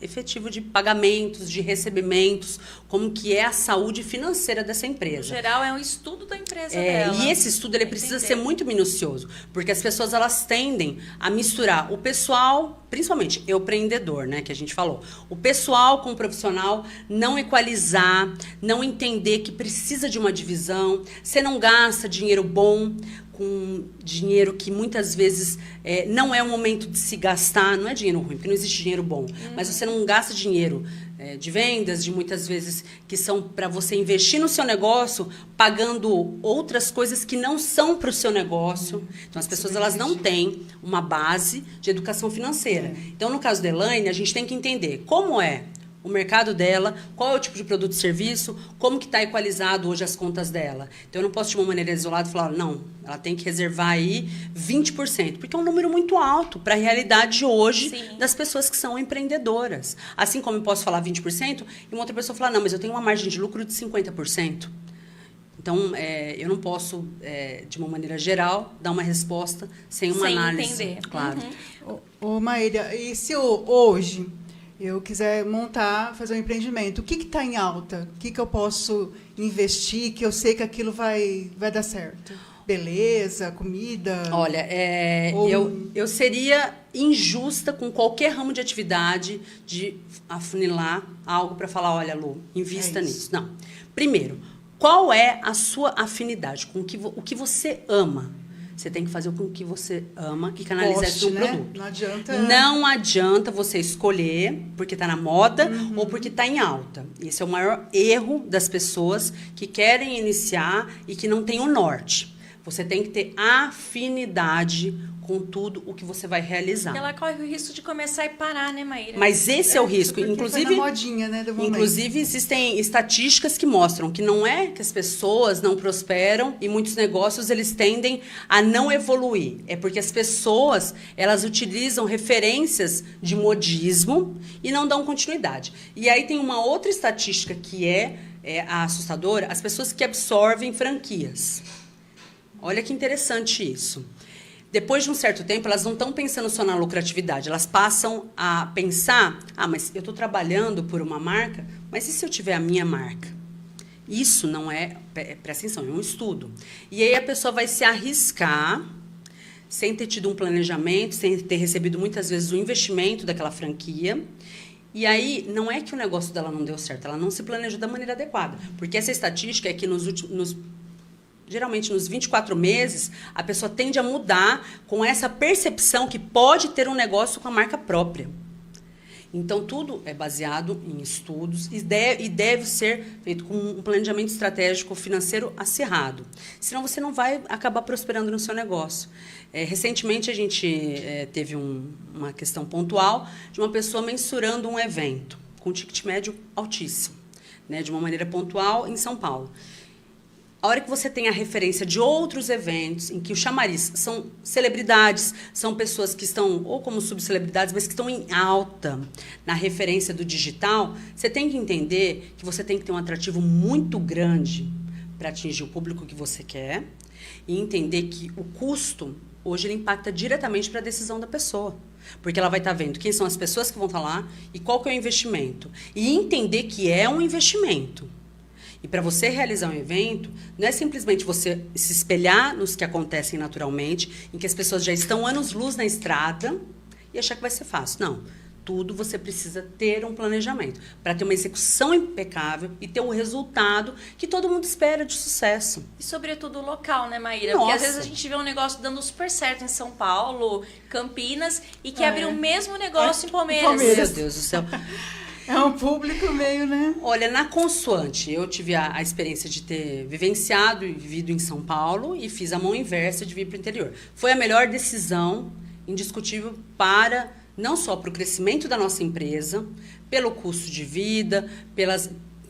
efetivo de pagamentos, de recebimentos, como que é a saúde financeira dessa No empresa. geral, é um estudo da empresa dela. E esse estudo ele precisa ser muito minucioso, porque as pessoas elas tendem a misturar o pessoal, principalmente o empreendedor, né, que a gente falou, o pessoal com o profissional, não equalizar, não entender que precisa de uma divisão, você não gasta dinheiro bom com dinheiro que muitas vezes não é o momento de se gastar, não é dinheiro ruim, porque não existe dinheiro bom, mas você não gasta dinheiro de vendas, de muitas vezes que são para você investir no seu negócio, pagando outras coisas que não são para o seu negócio. Então, as pessoas elas não têm uma base de educação financeira. Então, no caso da Elaine, a gente tem que entender como é o mercado dela, qual é o tipo de produto e serviço, como que está equalizado hoje as contas dela. Então, eu não posso, de uma maneira isolada, falar, não, ela tem que reservar aí 20%, porque é um número muito alto para a realidade hoje Sim. das pessoas que são empreendedoras. Assim como eu posso falar 20%, e uma outra pessoa falar, não, mas eu tenho uma margem de lucro de 50%. Então, eu não posso, de uma maneira geral, dar uma resposta sem uma análise. Entender. Claro. Ô, Maíra, e se hoje eu quiser fazer um empreendimento, o que está em alta? O que eu posso investir, que eu sei que aquilo vai dar certo? Beleza, comida? Olha, eu seria injusta com qualquer ramo de atividade de afunilar algo para falar, olha, Lu, invista nisso. Não. Primeiro, qual é a sua afinidade com o que você ama? Você tem que fazer com o que você ama e canalizar esse seu produto. Não adianta... Não adianta você escolher porque está na moda ou porque está em alta. Esse é o maior erro das pessoas que querem iniciar e que não têm o norte. Você tem que ter afinidade com tudo o que você vai realizar. Ela corre o risco de começar e parar, né, Maíra? Mas esse é o risco. Porque Inclusive, foi na modinha, né, do momento. Inclusive, existem estatísticas que mostram que não é que as pessoas não prosperam e muitos negócios eles tendem a não evoluir. É porque as pessoas elas utilizam referências de modismo e não dão continuidade. E aí tem uma outra estatística que é assustadora, as pessoas que absorvem franquias. Olha que interessante isso. Depois de um certo tempo, elas não estão pensando só na lucratividade, elas passam a pensar, mas eu estou trabalhando por uma marca, mas e se eu tiver a minha marca? Isso não presta atenção, é um estudo. E aí a pessoa vai se arriscar, sem ter tido um planejamento, sem ter recebido muitas vezes o investimento daquela franquia. E aí, não é que o negócio dela não deu certo, ela não se planejou da maneira adequada. Porque essa estatística é que geralmente nos 24 meses, a pessoa tende a mudar com essa percepção que pode ter um negócio com a marca própria. Então, tudo é baseado em estudos e deve ser feito com um planejamento estratégico financeiro acirrado. Senão, você não vai acabar prosperando no seu negócio. Recentemente, a gente teve uma questão pontual de uma pessoa mensurando um evento com ticket médio altíssimo, né, de uma maneira pontual em São Paulo. A hora que você tem a referência de outros eventos em que o chamariz são celebridades, são pessoas que estão ou como subcelebridades, mas que estão em alta na referência do digital, você tem que entender que você tem que ter um atrativo muito grande para atingir o público que você quer e entender que o custo, hoje, ele impacta diretamente para a decisão da pessoa. Porque ela vai estar vendo quem são as pessoas que vão estar lá e qual que é o investimento. E entender que é um investimento. E para você realizar um evento, não é simplesmente você se espelhar nos que acontecem naturalmente, em que as pessoas já estão anos-luz na estrada e achar que vai ser fácil. Não. Tudo você precisa ter um planejamento para ter uma execução impecável e ter um resultado que todo mundo espera de sucesso. E sobretudo local, né, Maíra? Nossa. Porque às vezes a gente vê um negócio dando super certo em São Paulo, Campinas, e quer abrir o mesmo negócio em Palmeiras. Meu Deus do céu. É um público meio, né? Olha, na Consoante, eu tive a experiência de ter vivenciado e vivido em São Paulo e fiz a mão inversa de vir para o interior. Foi a melhor decisão, indiscutível, não só para o crescimento da nossa empresa, pelo custo de vida,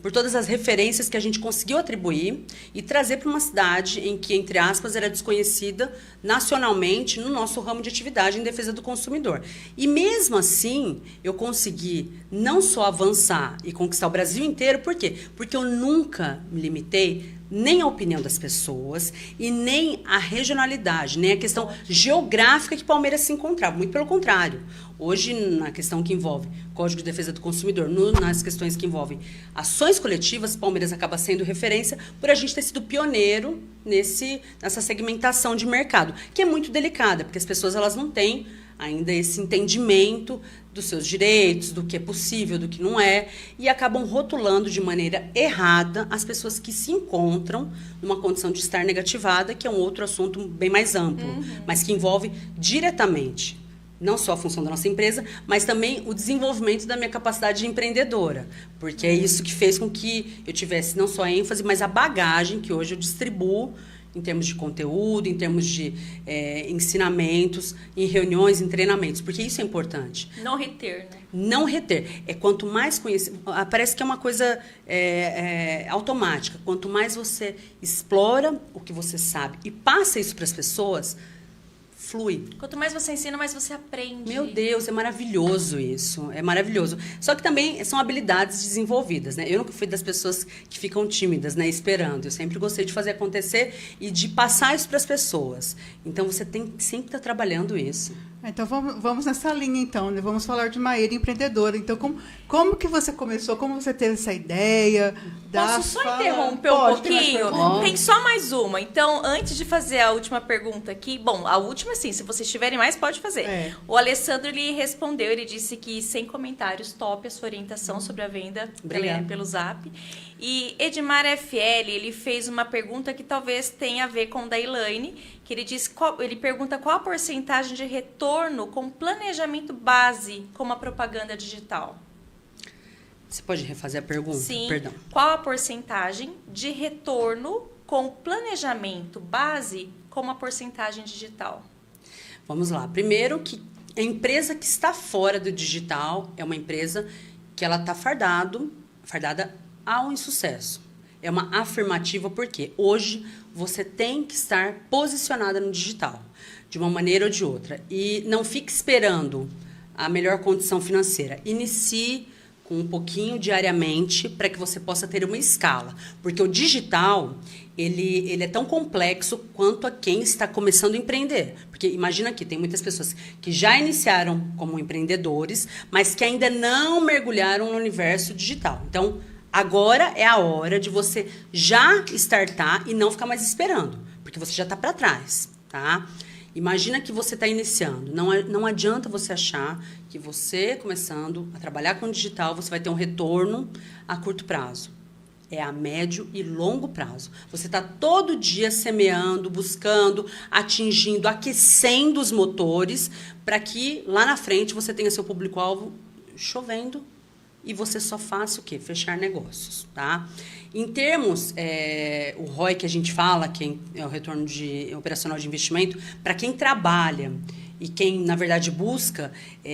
por todas as referências que a gente conseguiu atribuir e trazer para uma cidade em que, entre aspas, era desconhecida nacionalmente no nosso ramo de atividade em defesa do consumidor. E mesmo assim, eu consegui não só avançar e conquistar o Brasil inteiro, por quê? Porque eu nunca me limitei nem a opinião das pessoas e nem a regionalidade, nem a questão geográfica que Palmeiras se encontrava. Muito pelo contrário. Hoje, na questão que envolve Código de Defesa do Consumidor, nas questões que envolvem ações coletivas, Palmeiras acaba sendo referência por a gente ter sido pioneiro nessa segmentação de mercado, que é muito delicada, porque as pessoas elas não têm ainda esse entendimento dos seus direitos, do que é possível, do que não é, e acabam rotulando de maneira errada as pessoas que se encontram numa condição de estar negativada, que é um outro assunto bem mais amplo, mas que envolve diretamente não só a função da nossa empresa, mas também o desenvolvimento da minha capacidade de empreendedora, porque é isso que fez com que eu tivesse não só a ênfase, mas a bagagem que hoje eu distribuo em termos de conteúdo, em termos de ensinamentos, em reuniões, em treinamentos, porque isso é importante. Não reter, né? Não reter. Quanto mais conhecido, parece que é uma coisa automática. Quanto mais você explora o que você sabe e passa isso para as pessoas, flui. Quanto mais você ensina, mais você aprende. Meu Deus, é maravilhoso isso. É maravilhoso. Só que também são habilidades desenvolvidas, né? Eu nunca fui das pessoas que ficam tímidas, né? Esperando. Eu sempre gostei de fazer acontecer e de passar isso para as pessoas. Então, você tem que sempre estar trabalhando isso. Então, vamos nessa linha, então, né? Vamos falar de Maíra empreendedora. Então, como que você começou? Como você teve essa ideia? Posso só interromper um pouquinho? Tem só mais uma. Então, antes de fazer a última pergunta aqui... Bom, a última, sim. Se vocês tiverem mais, pode fazer. O Alessandro, ele respondeu. Ele disse que, sem comentários, top a sua orientação sobre a venda pelo Zap. E Edmar FL, ele fez uma pergunta que talvez tenha a ver com o da Elaine, que ele pergunta qual a porcentagem de retorno com planejamento base como a propaganda digital. Você pode refazer a pergunta? Sim. Perdão. Qual a porcentagem de retorno com planejamento base como a porcentagem digital? Vamos lá. Primeiro, que a empresa que está fora do digital é uma empresa que ela está fardada a um insucesso. É uma afirmativa porque hoje você tem que estar posicionada no digital, de uma maneira ou de outra. E não fique esperando a melhor condição financeira. Inicie com um pouquinho diariamente para que você possa ter uma escala. Porque o digital, ele é tão complexo quanto a quem está começando a empreender. Porque imagina aqui, tem muitas pessoas que já iniciaram como empreendedores, mas que ainda não mergulharam no universo digital. Então, agora é a hora de você já startar e não ficar mais esperando, porque você já está para trás, tá? Imagina que você está iniciando. Não adianta você achar que você, começando a trabalhar com o digital, você vai ter um retorno a curto prazo. É a médio e longo prazo. Você está todo dia semeando, buscando, atingindo, aquecendo os motores para que lá na frente você tenha seu público-alvo chovendo e você só faça o quê? Fechar negócios, tá? Em termos, o ROI que a gente fala, que é o retorno operacional de investimento, para quem trabalha e quem, na verdade, busca,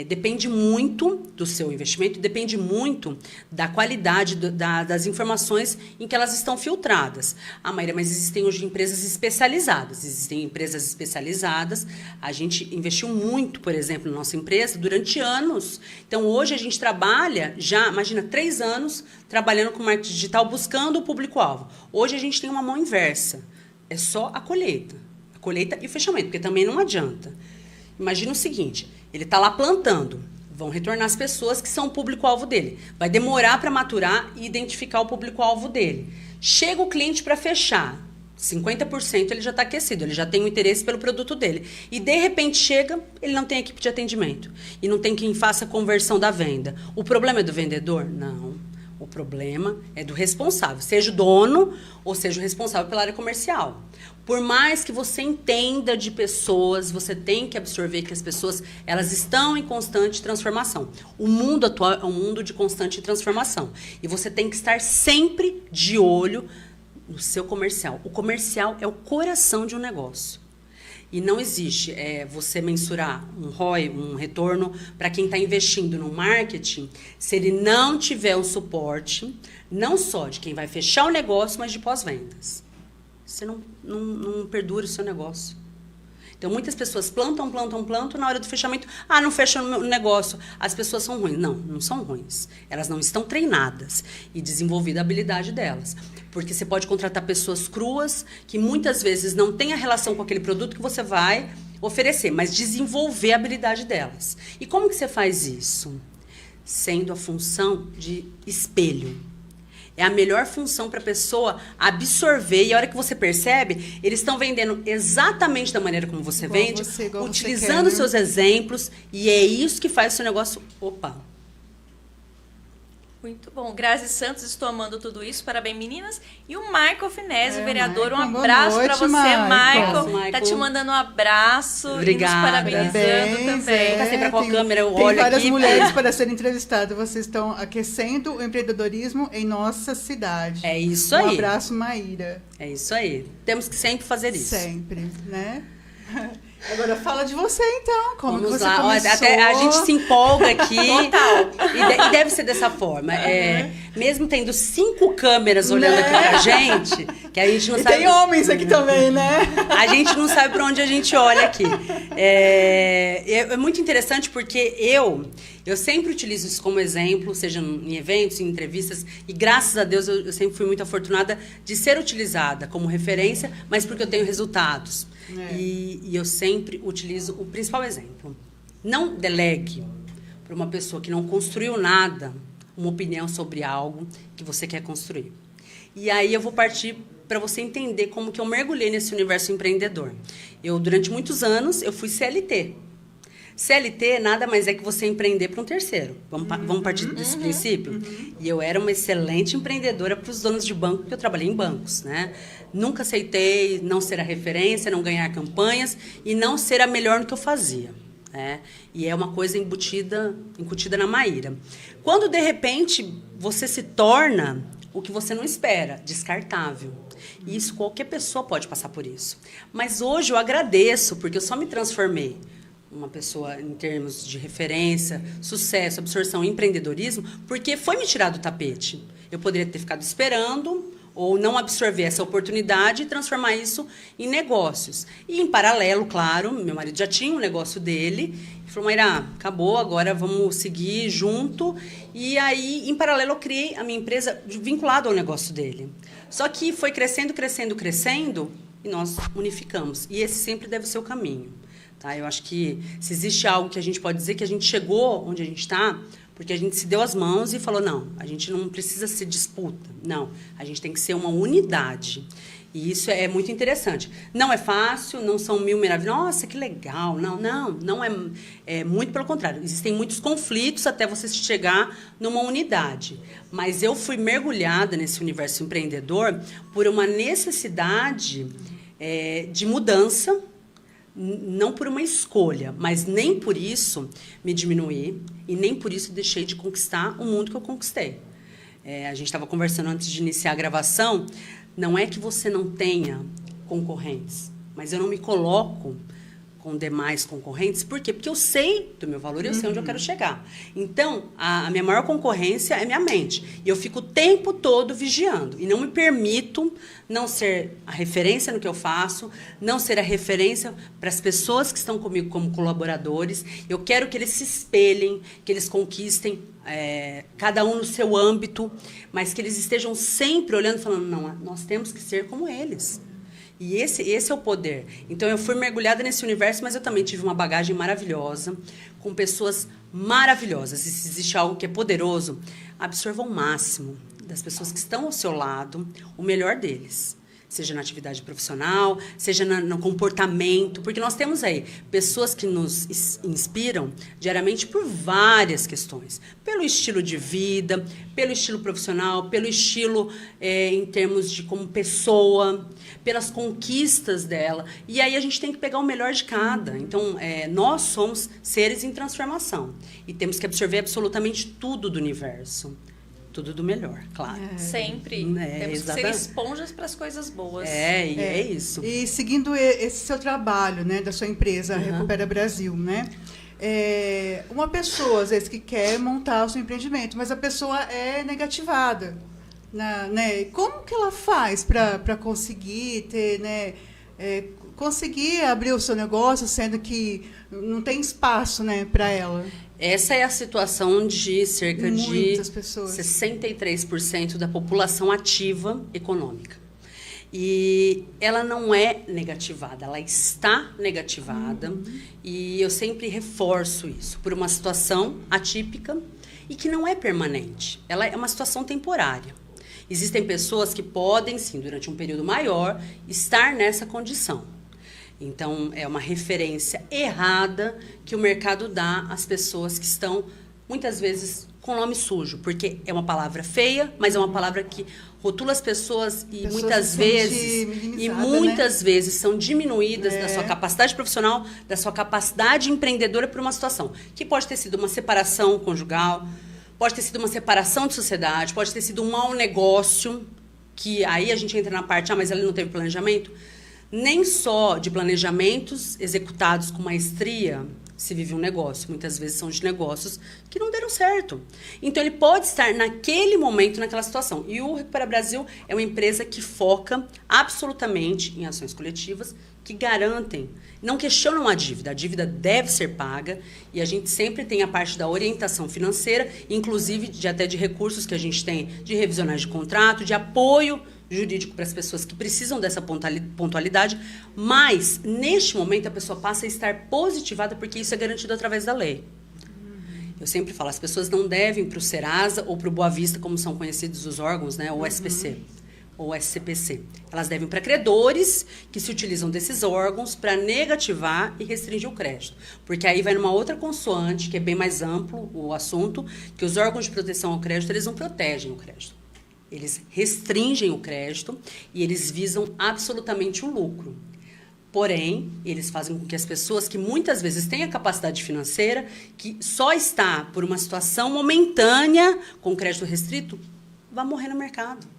depende muito do seu investimento, depende muito da qualidade das informações em que elas estão filtradas. Ah, Maíra, mas existem hoje empresas especializadas. Existem empresas especializadas. A gente investiu muito, por exemplo, na nossa empresa durante anos. Então, hoje a gente trabalha já, imagina, 3 anos trabalhando com marketing digital, buscando o público-alvo. Hoje a gente tem uma mão inversa. É só a colheita e o fechamento, porque também não adianta. Imagina o seguinte, ele está lá plantando, vão retornar as pessoas que são o público-alvo dele. Vai demorar para maturar e identificar o público-alvo dele. Chega o cliente para fechar, 50% ele já está aquecido, ele já tem o interesse pelo produto dele. E de repente chega, ele não tem equipe de atendimento. E não tem quem faça a conversão da venda. O problema é do vendedor? Não. O problema é do responsável, seja o dono ou seja o responsável pela área comercial. Por mais que você entenda de pessoas, você tem que absorver que as pessoas elas estão em constante transformação. O mundo atual é um mundo de constante transformação. E você tem que estar sempre de olho no seu comercial. O comercial é o coração de um negócio. E não existe você mensurar um ROI, um retorno, para quem está investindo no marketing, se ele não tiver um suporte, não só de quem vai fechar o negócio, mas de pós-vendas. Você não perdura o seu negócio. Então, muitas pessoas plantam, na hora do fechamento, não fecha o negócio. As pessoas são ruins. Não são ruins. Elas não estão treinadas e desenvolvida a habilidade delas. Porque você pode contratar pessoas cruas, que muitas vezes não têm a relação com aquele produto que você vai oferecer, mas desenvolver a habilidade delas. E como que você faz isso? Sendo a função de espelho. É a melhor função para a pessoa absorver. E a hora que você percebe, eles estão vendendo exatamente da maneira como você vende, utilizando os seus exemplos. E é isso que faz o seu negócio... Opa! Muito bom. Grazi Santos, estou amando tudo isso. Parabéns, meninas. E o Michael Finese, vereador, Michael, um abraço para você, Michael. Michael. Tá te mandando um abraço. Obrigada. E nos parabenizando também. Tá sempre qual câmera eu olho aqui. Tem várias mulheres para serem entrevistadas. Vocês estão aquecendo o empreendedorismo em nossa cidade. É isso aí. Um abraço, Maíra. É isso aí. Temos que sempre fazer isso. Sempre, né? Agora fala de você, então. Como Vamos que você lá. começou? Até a gente se empolga aqui. Total. E deve ser dessa forma. Mesmo tendo 5 câmeras olhando aqui pra gente, que a gente não sabe... Tem homens aqui também, né? A gente não sabe para onde a gente olha aqui. É muito interessante porque eu sempre utilizo isso como exemplo, seja em eventos, em entrevistas, e graças a Deus eu sempre fui muito afortunada de ser utilizada como referência, mas porque eu tenho resultados. E eu sempre utilizo o principal exemplo. Não delegue para uma pessoa que não construiu nada uma opinião sobre algo que você quer construir. E aí eu vou partir para você entender como que eu mergulhei nesse universo empreendedor. Durante muitos anos, eu fui CLT. CLT nada mais é que você empreender para um terceiro. Vamos partir desse princípio? E eu era uma excelente empreendedora para os donos de banco, porque eu trabalhei em bancos, né? Nunca aceitei não ser a referência, não ganhar campanhas e não ser a melhor no que eu fazia. Né? E é uma coisa incutida na Maíra. Quando, de repente, você se torna o que você não espera, descartável. E isso, qualquer pessoa pode passar por isso. Mas hoje eu agradeço, porque eu só me transformei uma pessoa em termos de referência, sucesso, absorção e empreendedorismo, porque foi me tirar do tapete. Eu poderia ter ficado esperando ou não absorver essa oportunidade e transformar isso em negócios. E, em paralelo, claro, meu marido já tinha um negócio dele, e falou, Maíra, acabou, agora vamos seguir junto. E aí, em paralelo, eu criei a minha empresa vinculada ao negócio dele. Só que foi crescendo, e nós unificamos. E esse sempre deve ser o caminho. Tá? Eu acho que se existe algo que a gente pode dizer que a gente chegou onde a gente está, porque a gente se deu as mãos e falou, não, a gente não precisa ser disputa. Não, a gente tem que ser uma unidade. E isso é muito interessante. Não é fácil, não são 1000 maravilhas. Nossa, que legal. Não é muito pelo contrário. Existem muitos conflitos até você chegar numa unidade. Mas eu fui mergulhada nesse universo empreendedor por uma necessidade de mudança, não por uma escolha, mas nem por isso me diminuí e nem por isso deixei de conquistar o mundo que eu conquistei. A gente estava conversando antes de iniciar a gravação, não é que você não tenha concorrentes, mas eu não me coloco com demais concorrentes. Por quê? Porque eu sei do meu valor e eu sei onde eu quero chegar. Então, a minha maior concorrência é minha mente. E eu fico o tempo todo vigiando. E não me permito não ser a referência no que eu faço, não ser a referência para as pessoas que estão comigo como colaboradores. Eu quero que eles se espelhem, que eles conquistem cada um no seu âmbito, mas que eles estejam sempre olhando e falando, não, nós temos que ser como eles. E esse é o poder. Então, eu fui mergulhada nesse universo, mas eu também tive uma bagagem maravilhosa, com pessoas maravilhosas. E se existe algo que é poderoso, absorva o máximo das pessoas que estão ao seu lado, o melhor deles. Seja na atividade profissional, seja no comportamento, porque nós temos aí pessoas que nos inspiram diariamente por várias questões. Pelo estilo de vida, pelo estilo profissional, pelo estilo em termos de como pessoa, pelas conquistas dela. E aí a gente tem que pegar o melhor de cada. Então, nós somos seres em transformação e temos que absorver absolutamente tudo do universo. Tudo do melhor, claro. Sempre. Temos que ser esponjas para as coisas boas. É isso. E seguindo esse seu trabalho, né, da sua empresa, Recupera Brasil, né? Uma pessoa, às vezes, que quer montar o seu empreendimento, mas a pessoa é negativada. Né? Como que ela faz para conseguir ter, né, conseguir abrir o seu negócio, sendo que não tem espaço, né, para ela? Essa é a situação de cerca Muitas de pessoas. 63% da população ativa econômica. E ela não é negativada, ela está negativada. E eu sempre reforço isso, por uma situação atípica e que não é permanente. Ela é uma situação temporária. Existem pessoas que podem, sim, durante um período maior, estar nessa condição. Então, é uma referência errada que o mercado dá às pessoas que estão, muitas vezes, com nome sujo. Porque é uma palavra feia, mas é uma palavra que rotula as pessoas e muitas vezes são diminuídas da sua capacidade profissional, da sua capacidade empreendedora por uma situação. Que pode ter sido uma separação conjugal, pode ter sido uma separação de sociedade, pode ter sido um mau negócio, que aí a gente entra na parte, mas ele não teve planejamento. Nem só de planejamentos executados com maestria se vive um negócio. Muitas vezes são de negócios que não deram certo. Então, ele pode estar naquele momento, naquela situação. E o Recupera Brasil é uma empresa que foca absolutamente em ações coletivas que garantem, não questionam a dívida deve ser paga e a gente sempre tem a parte da orientação financeira, inclusive até de recursos que a gente tem de revisionais de contrato, de apoio jurídico para as pessoas que precisam dessa pontualidade, mas neste momento a pessoa passa a estar positivada porque isso é garantido através da lei. Eu sempre falo, as pessoas não devem para o Serasa ou para o Boa Vista, como são conhecidos os órgãos, né, ou SPC. Ou SCPC. Elas devem para credores que se utilizam desses órgãos para negativar e restringir o crédito. Porque aí vai numa outra consoante, que é bem mais amplo o assunto, que os órgãos de proteção ao crédito, eles não protegem o crédito. Eles restringem o crédito e eles visam absolutamente o lucro. Porém, eles fazem com que as pessoas que muitas vezes têm a capacidade financeira, que só está por uma situação momentânea com crédito restrito, vá morrer no mercado.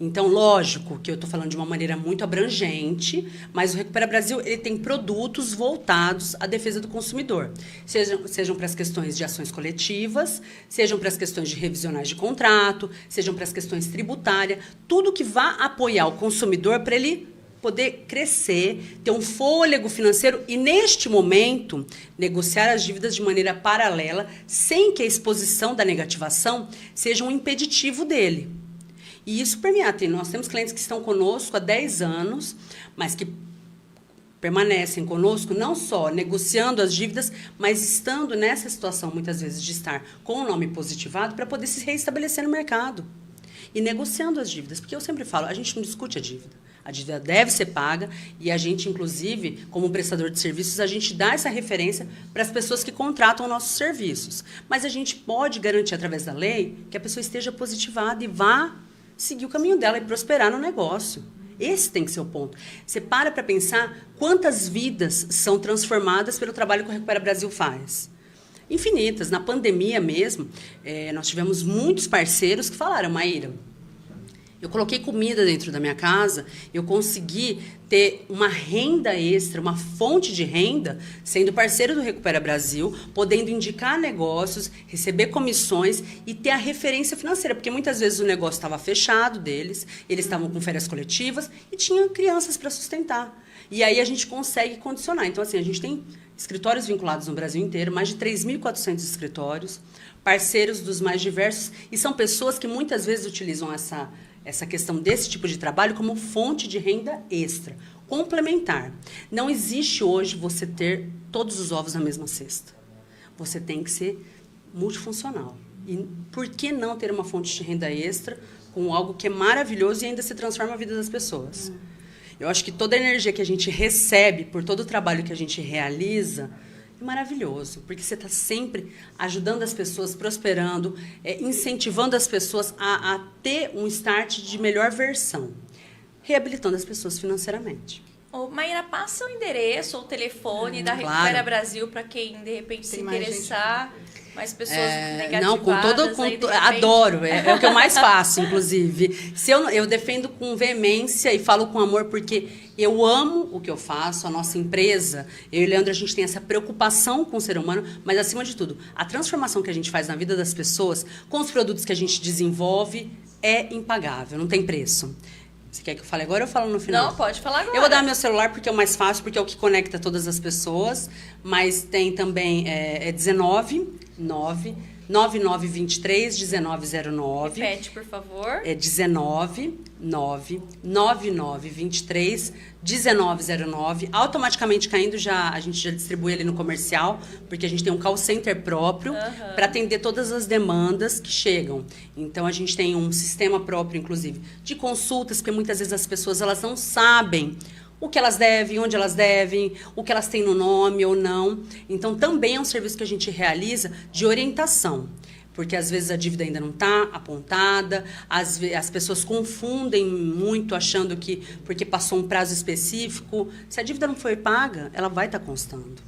Então, lógico que eu estou falando de uma maneira muito abrangente, mas o Recupera Brasil ele tem produtos voltados à defesa do consumidor. Sejam para as questões de ações coletivas, sejam para as questões de revisionais de contrato, sejam para as questões tributárias, tudo que vá apoiar o consumidor para ele poder crescer, ter um fôlego financeiro e, neste momento, negociar as dívidas de maneira paralela, sem que a exposição da negativação seja um impeditivo dele. E isso permeia. Nós temos clientes que estão conosco há 10 anos, mas que permanecem conosco não só negociando as dívidas, mas estando nessa situação, muitas vezes, de estar com o nome positivado para poder se reestabelecer no mercado. E negociando as dívidas. Porque eu sempre falo, a gente não discute a dívida. A dívida deve ser paga e a gente, inclusive, como prestador de serviços, a gente dá essa referência para as pessoas que contratam nossos serviços. Mas a gente pode garantir, através da lei, que a pessoa esteja positivada e vá seguir o caminho dela e prosperar no negócio. Esse tem que ser o ponto. Você para pensar quantas vidas são transformadas pelo trabalho que o Recupera Brasil faz. Infinitas. Na pandemia mesmo, nós tivemos muitos parceiros que falaram, Maíra, Eu coloquei comida dentro da minha casa, eu consegui ter uma renda extra, uma fonte de renda, sendo parceiro do Recupera Brasil, podendo indicar negócios, receber comissões e ter a referência financeira, porque muitas vezes o negócio estava fechado deles, eles estavam com férias coletivas e tinham crianças para sustentar. E aí a gente consegue condicionar. Então, assim, a gente tem escritórios vinculados no Brasil inteiro, mais de 3.400 escritórios, parceiros dos mais diversos, e são pessoas que muitas vezes utilizam essa questão desse tipo de trabalho como fonte de renda extra, complementar. Não existe hoje você ter todos os ovos na mesma cesta. Você tem que ser multifuncional. E por que não ter uma fonte de renda extra com algo que é maravilhoso e ainda se transforma a vida das pessoas? Eu acho que toda a energia que a gente recebe por todo o trabalho que a gente realiza é maravilhoso, porque você está sempre ajudando as pessoas, prosperando, incentivando as pessoas a ter um start de melhor versão, reabilitando as pessoas financeiramente. Ô, Maíra, passa o endereço ou o telefone da claro. Recupera Brasil para quem, de repente, se interessar. Mais pessoas negativadas. Não, adoro, é o que eu mais faço, inclusive. Eu defendo com veemência e falo com amor, porque eu amo o que eu faço, a nossa empresa. Eu e o Leandro, a gente tem essa preocupação com o ser humano, mas, acima de tudo, a transformação que a gente faz na vida das pessoas, com os produtos que a gente desenvolve, é impagável, não tem preço. Você quer que eu fale agora ou eu falo no final? Não, pode falar agora. Eu vou dar meu celular porque é o mais fácil, porque é o que conecta todas as pessoas. Mas tem também 9923-1909. Repete, por favor. É 199-9923-1909. Automaticamente caindo, a gente já distribui ali no comercial, porque a gente tem um call center próprio para atender todas as demandas que chegam. Então, a gente tem um sistema próprio, inclusive, de consultas, porque muitas vezes as pessoas elas não sabem o que elas devem, onde elas devem, o que elas têm no nome ou não. Então, também é um serviço que a gente realiza de orientação. Porque, às vezes, a dívida ainda não está apontada, as pessoas confundem muito, achando que, porque passou um prazo específico, se a dívida não foi paga, ela vai estar constando.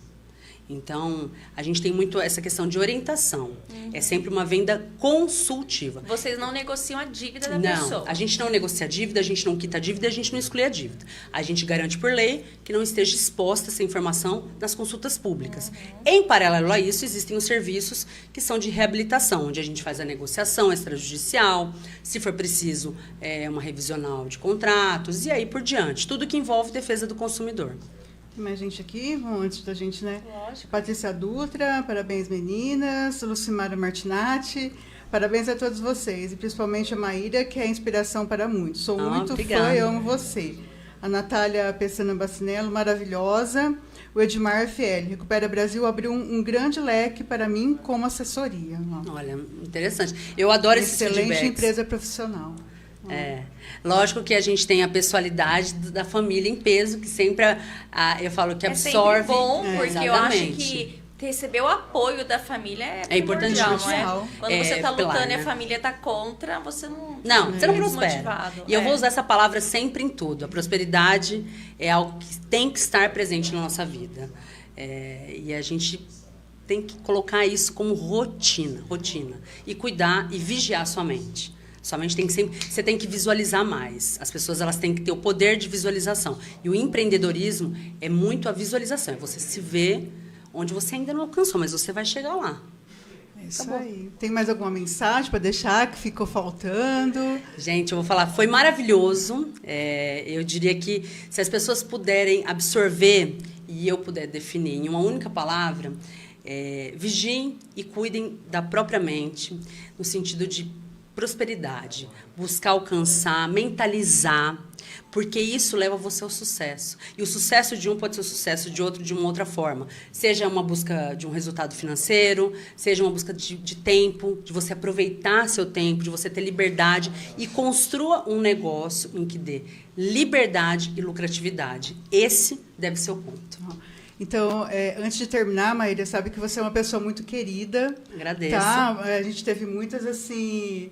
Então, a gente tem muito essa questão de orientação. É sempre uma venda consultiva. Vocês não negociam a dívida da Não, pessoa? a gente não negocia a dívida, a gente não quita a dívida, a gente não exclui a dívida. A gente garante por lei que não esteja exposta essa informação nas consultas públicas. Em paralelo a isso, existem os serviços que são de reabilitação, onde a gente faz a negociação extrajudicial, se for preciso, uma revisional de contratos e aí por diante. Tudo que envolve defesa do consumidor. Tem mais gente aqui, bom, antes da gente, né? Lógico. Patrícia Dutra, parabéns meninas. Lucimara Martinatti, parabéns a todos vocês. E principalmente a Maíra, que é inspiração para muitos. Sou muito obrigada. fã e amo você. A Natália Pessana Bacinello, maravilhosa. O Edmar FL, Recupera Brasil abriu um grande leque para mim como assessoria. Olha, interessante. Eu adoro esse excelente empresa profissional. Lógico que a gente tem a pessoalidade da família em peso, que sempre eu falo que absorve. É sempre bom, porque eu acho exatamente. que receber o apoio da família é importantíssimo, primordial, não é? Quando você está pilar, lutando e né? a família está contra, você não Você não prospera. desmotivado. E eu vou usar essa palavra sempre em tudo. A prosperidade é algo que tem que estar presente na nossa vida. E a gente tem que colocar isso como rotina. E cuidar e vigiar a sua mente. Sua mente tem que você tem que visualizar mais. As pessoas elas têm que ter o poder de visualização. E o empreendedorismo é muito a visualização. É você se ver onde você ainda não alcançou, mas você vai chegar lá. É isso aí. Tem mais alguma mensagem para deixar que ficou faltando? Gente, eu vou falar, foi maravilhoso. Eu diria que se as pessoas puderem absorver e eu puder definir em uma única palavra, vigiem e cuidem da própria mente, no sentido de prosperidade, buscar alcançar, mentalizar, porque isso leva você ao sucesso. E o sucesso de um pode ser o sucesso de outro de uma outra forma. Seja uma busca de um resultado financeiro, seja uma busca de tempo, de você aproveitar seu tempo, de você ter liberdade e construa um negócio em que dê liberdade e lucratividade. Esse deve ser o ponto. Então, antes de terminar, Maíra, sabe que você é uma pessoa muito querida. Agradeço. Tá? A gente teve muitas, assim,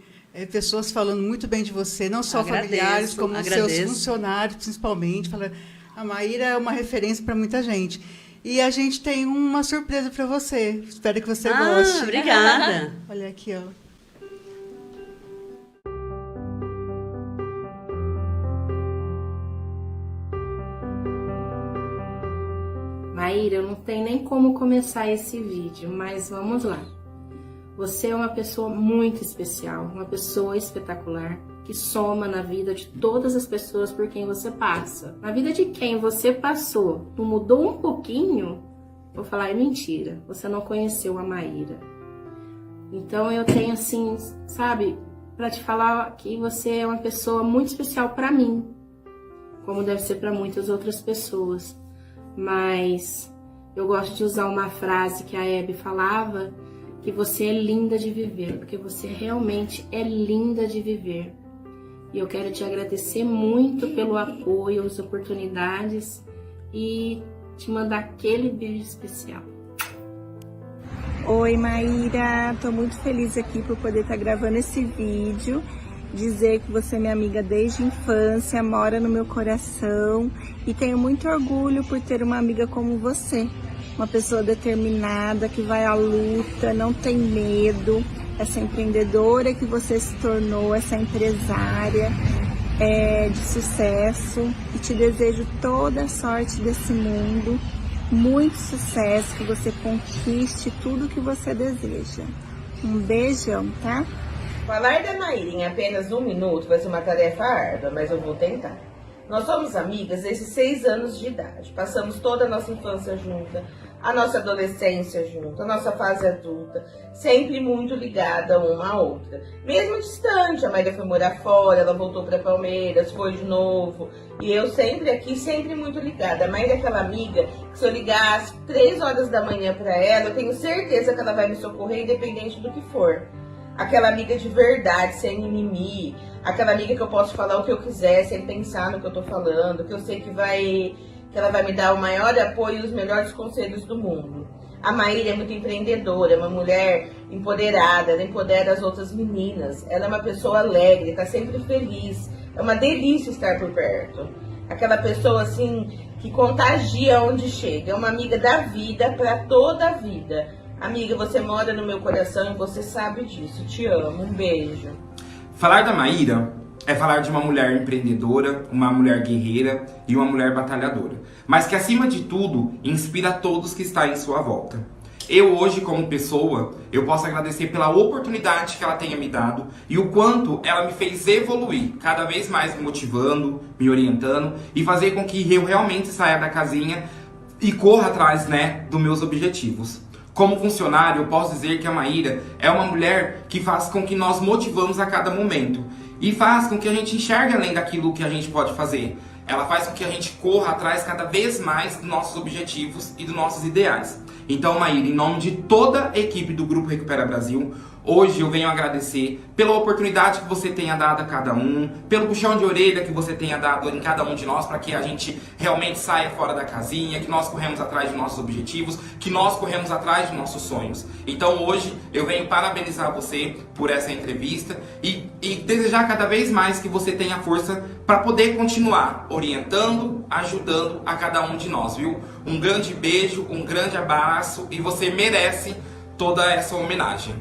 pessoas falando muito bem de você, não só familiares, como seus funcionários, principalmente. Fala, a Maíra é uma referência para muita gente. E a gente tem uma surpresa para você. Espero que você goste. Obrigada. Olha aqui, ó. Maíra, eu não tenho nem como começar esse vídeo, mas vamos lá. Você é uma pessoa muito especial, uma pessoa espetacular, que soma na vida de todas as pessoas por quem você passa. Na vida de quem você passou, tu mudou um pouquinho, vou falar, é mentira, você não conheceu a Maíra. Então eu tenho assim, sabe, para te falar que você é uma pessoa muito especial para mim, como deve ser para muitas outras pessoas. Mas eu gosto de usar uma frase que a Hebe falava, que você é linda de viver, porque você realmente é linda de viver. E eu quero te agradecer muito pelo apoio, as oportunidades e te mandar aquele beijo especial. Oi, Maíra, tô muito feliz aqui por poder estar gravando esse vídeo, dizer que você é minha amiga desde a infância, mora no meu coração e tenho muito orgulho por ter uma amiga como você, uma pessoa determinada, que vai à luta, não tem medo, essa empreendedora que você se tornou, essa empresária de sucesso, e te desejo toda a sorte desse mundo, muito sucesso, que você conquiste tudo que você deseja. Um beijão, tá? Falar da Maíra em apenas 1 minuto vai ser uma tarefa árdua, mas eu vou tentar. Nós somos amigas desde 6 anos de idade. Passamos toda a nossa infância junta, a nossa adolescência junto, a nossa fase adulta, sempre muito ligada uma à outra. Mesmo distante, a Maíra foi morar fora, ela voltou para Palmeiras, foi de novo. E eu sempre aqui, sempre muito ligada. A Maíra é aquela amiga que se eu ligar às 3 horas da manhã para ela, eu tenho certeza que ela vai me socorrer independente do que for. Aquela amiga de verdade, sem mimimi. Aquela amiga que eu posso falar o que eu quiser, sem pensar no que eu tô falando, que eu sei que ela vai me dar o maior apoio e os melhores conselhos do mundo. A Maíra é muito empreendedora, é uma mulher empoderada, ela empodera as outras meninas. Ela é uma pessoa alegre, tá sempre feliz. É uma delícia estar por perto. Aquela pessoa assim que contagia onde chega. É uma amiga da vida para toda a vida. Amiga, você mora no meu coração e você sabe disso. Te amo. Um beijo. Falar da Maíra é falar de uma mulher empreendedora, uma mulher guerreira e uma mulher batalhadora. Mas que, acima de tudo, inspira todos que estão em sua volta. Eu hoje, como pessoa, eu posso agradecer pela oportunidade que ela tenha me dado e o quanto ela me fez evoluir, cada vez mais me motivando, me orientando e fazer com que eu realmente saia da casinha e corra atrás, dos meus objetivos. Como funcionário, eu posso dizer que a Maíra é uma mulher que faz com que nós motivamos a cada momento e faz com que a gente enxergue além daquilo que a gente pode fazer. Ela faz com que a gente corra atrás cada vez mais dos nossos objetivos e dos nossos ideais. Então, Maíra, em nome de toda a equipe do Grupo Recupera Brasil, hoje eu venho agradecer pela oportunidade que você tenha dado a cada um, pelo puxão de orelha que você tenha dado em cada um de nós, para que a gente realmente saia fora da casinha, que nós corremos atrás de nossos objetivos, que nós corremos atrás de nossos sonhos. Então hoje eu venho parabenizar você por essa entrevista e desejar cada vez mais que você tenha força para poder continuar orientando, ajudando a cada um de nós, viu? Um grande beijo, um grande abraço e você merece toda essa homenagem.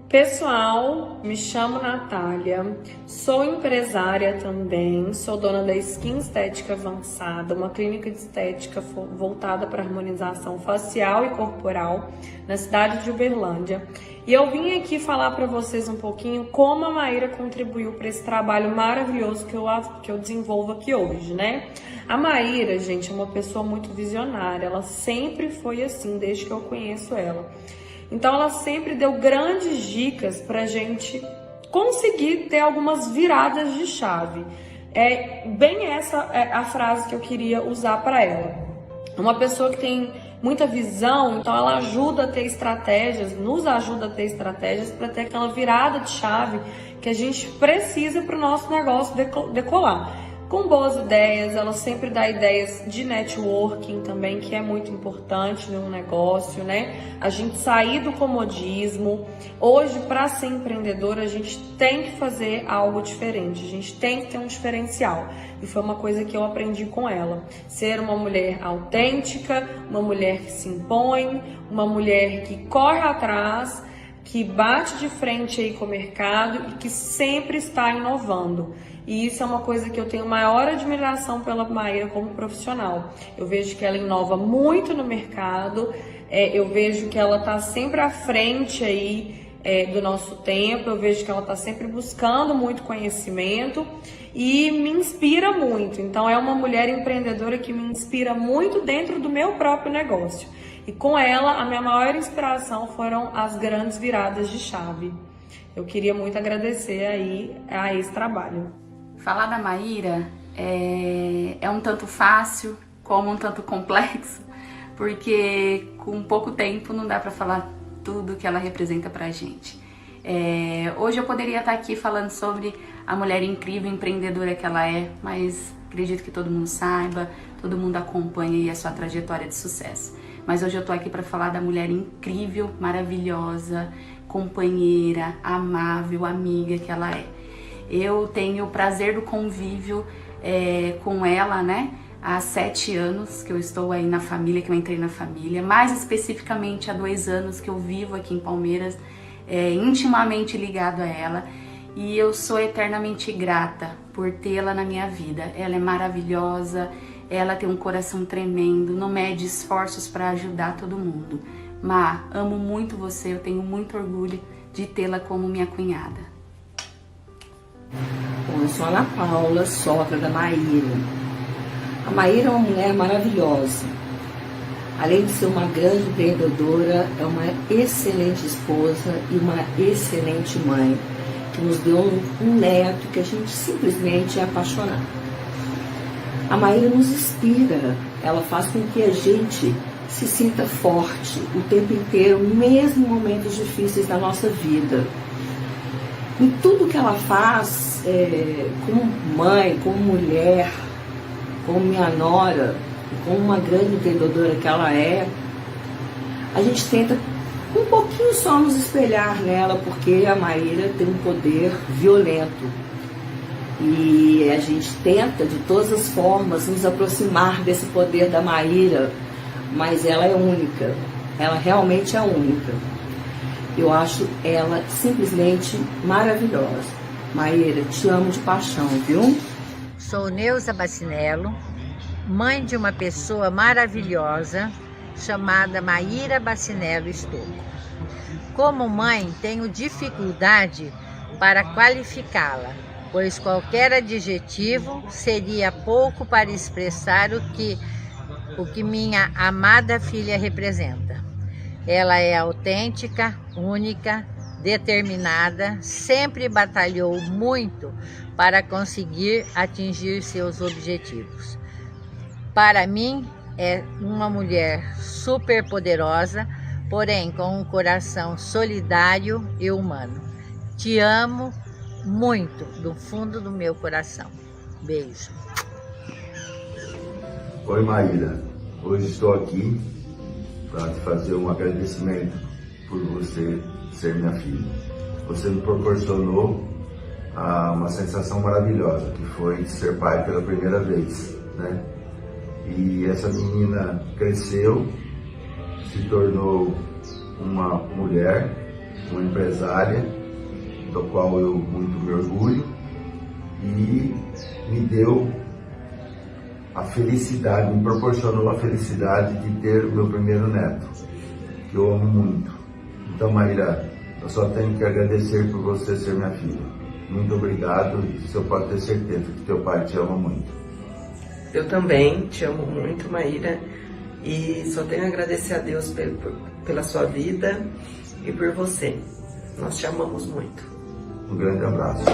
Pessoal, me chamo Natália, sou empresária também, sou dona da Skin Estética Avançada, uma clínica de estética voltada para harmonização facial e corporal na cidade de Uberlândia. E eu vim aqui falar para vocês um pouquinho como a Maíra contribuiu para esse trabalho maravilhoso que eu desenvolvo aqui hoje, né? A Maíra, gente, é uma pessoa muito visionária, ela sempre foi assim, desde que eu conheço ela. Então ela sempre deu grandes dicas pra gente conseguir ter algumas viradas de chave. É bem essa a frase que eu queria usar para ela. Uma pessoa que tem muita visão, então ela ajuda a ter estratégias, nos ajuda a ter estratégias para ter aquela virada de chave que a gente precisa para o nosso negócio decolar. Com boas ideias, ela sempre dá ideias de networking também, que é muito importante no negócio, né? A gente sair do comodismo. Hoje, para ser empreendedora, a gente tem que fazer algo diferente, a gente tem que ter um diferencial. E foi uma coisa que eu aprendi com ela. Ser uma mulher autêntica, uma mulher que se impõe, uma mulher que corre atrás que bate de frente aí com o mercado e que sempre está inovando. E isso é uma coisa que eu tenho maior admiração pela Maíra como profissional. Eu vejo que ela inova muito no mercado, eu vejo que ela está sempre à frente aí do nosso tempo, eu vejo que ela está sempre buscando muito conhecimento e me inspira muito. Então é uma mulher empreendedora que me inspira muito dentro do meu próprio negócio. E com ela, a minha maior inspiração foram as grandes viradas de chave. Eu queria muito agradecer aí a esse trabalho. Falar da Maíra é um tanto fácil, como um tanto complexo, porque com pouco tempo não dá para falar tudo que ela representa pra gente. Hoje eu poderia estar aqui falando sobre a mulher incrível, empreendedora que ela é, mas acredito que todo mundo saiba, todo mundo acompanha aí a sua trajetória de sucesso. Mas hoje eu tô aqui para falar da mulher incrível, maravilhosa, companheira, amável, amiga que ela é. Eu tenho o prazer do convívio com ela, né? Há 7 anos que eu estou aí na família, que eu entrei na família. Mais especificamente há 2 anos que eu vivo aqui em Palmeiras, intimamente ligado a ela. E eu sou eternamente grata por tê-la na minha vida. Ela é maravilhosa, ela tem um coração tremendo, não mede esforços para ajudar todo mundo. Má, amo muito você, eu tenho muito orgulho de tê-la como minha cunhada. Bom, eu sou a Ana Paula, sogra da Maíra. A Maíra é uma mulher maravilhosa. Além de ser uma grande empreendedora, é uma excelente esposa e uma excelente mãe, que nos deu um neto que a gente simplesmente é apaixonado. A Maíra nos inspira, ela faz com que a gente se sinta forte o tempo inteiro, mesmo em momentos difíceis da nossa vida. Em tudo que ela faz, como mãe, como mulher, como minha nora, como uma grande empreendedora que ela é, a gente tenta um pouquinho só nos espelhar nela, porque a Maíra tem um poder violento. E a gente tenta, de todas as formas, nos aproximar desse poder da Maíra, mas ela é única, ela realmente é única. Eu acho ela simplesmente maravilhosa. Maíra, te amo de paixão, viu? Sou Neuza Bacinello, mãe de uma pessoa maravilhosa chamada Maíra Bacinello Estocco. Como mãe, tenho dificuldade para qualificá-la, pois qualquer adjetivo seria pouco para expressar o que minha amada filha representa. Ela é autêntica, única, determinada, sempre batalhou muito para conseguir atingir seus objetivos. Para mim, é uma mulher super poderosa, porém com um coração solidário e humano. Te amo muito, do fundo do meu coração. Beijo. Oi, Maíra. Hoje estou aqui para te fazer um agradecimento por você ser minha filha. Você me proporcionou uma sensação maravilhosa, que foi ser pai pela primeira vez, né? E essa menina cresceu, se tornou uma mulher, uma empresária, do qual eu muito me orgulho, e me deu a felicidade, me proporcionou a felicidade de ter o meu primeiro neto, que eu amo muito. Então, Maíra, eu só tenho que agradecer por você ser minha filha. Muito obrigado, e você pode ter certeza que teu pai te ama muito. Eu também te amo muito, Maíra, e só tenho a agradecer a Deus pela sua vida e por você. Nós te amamos muito. Um grande abraço.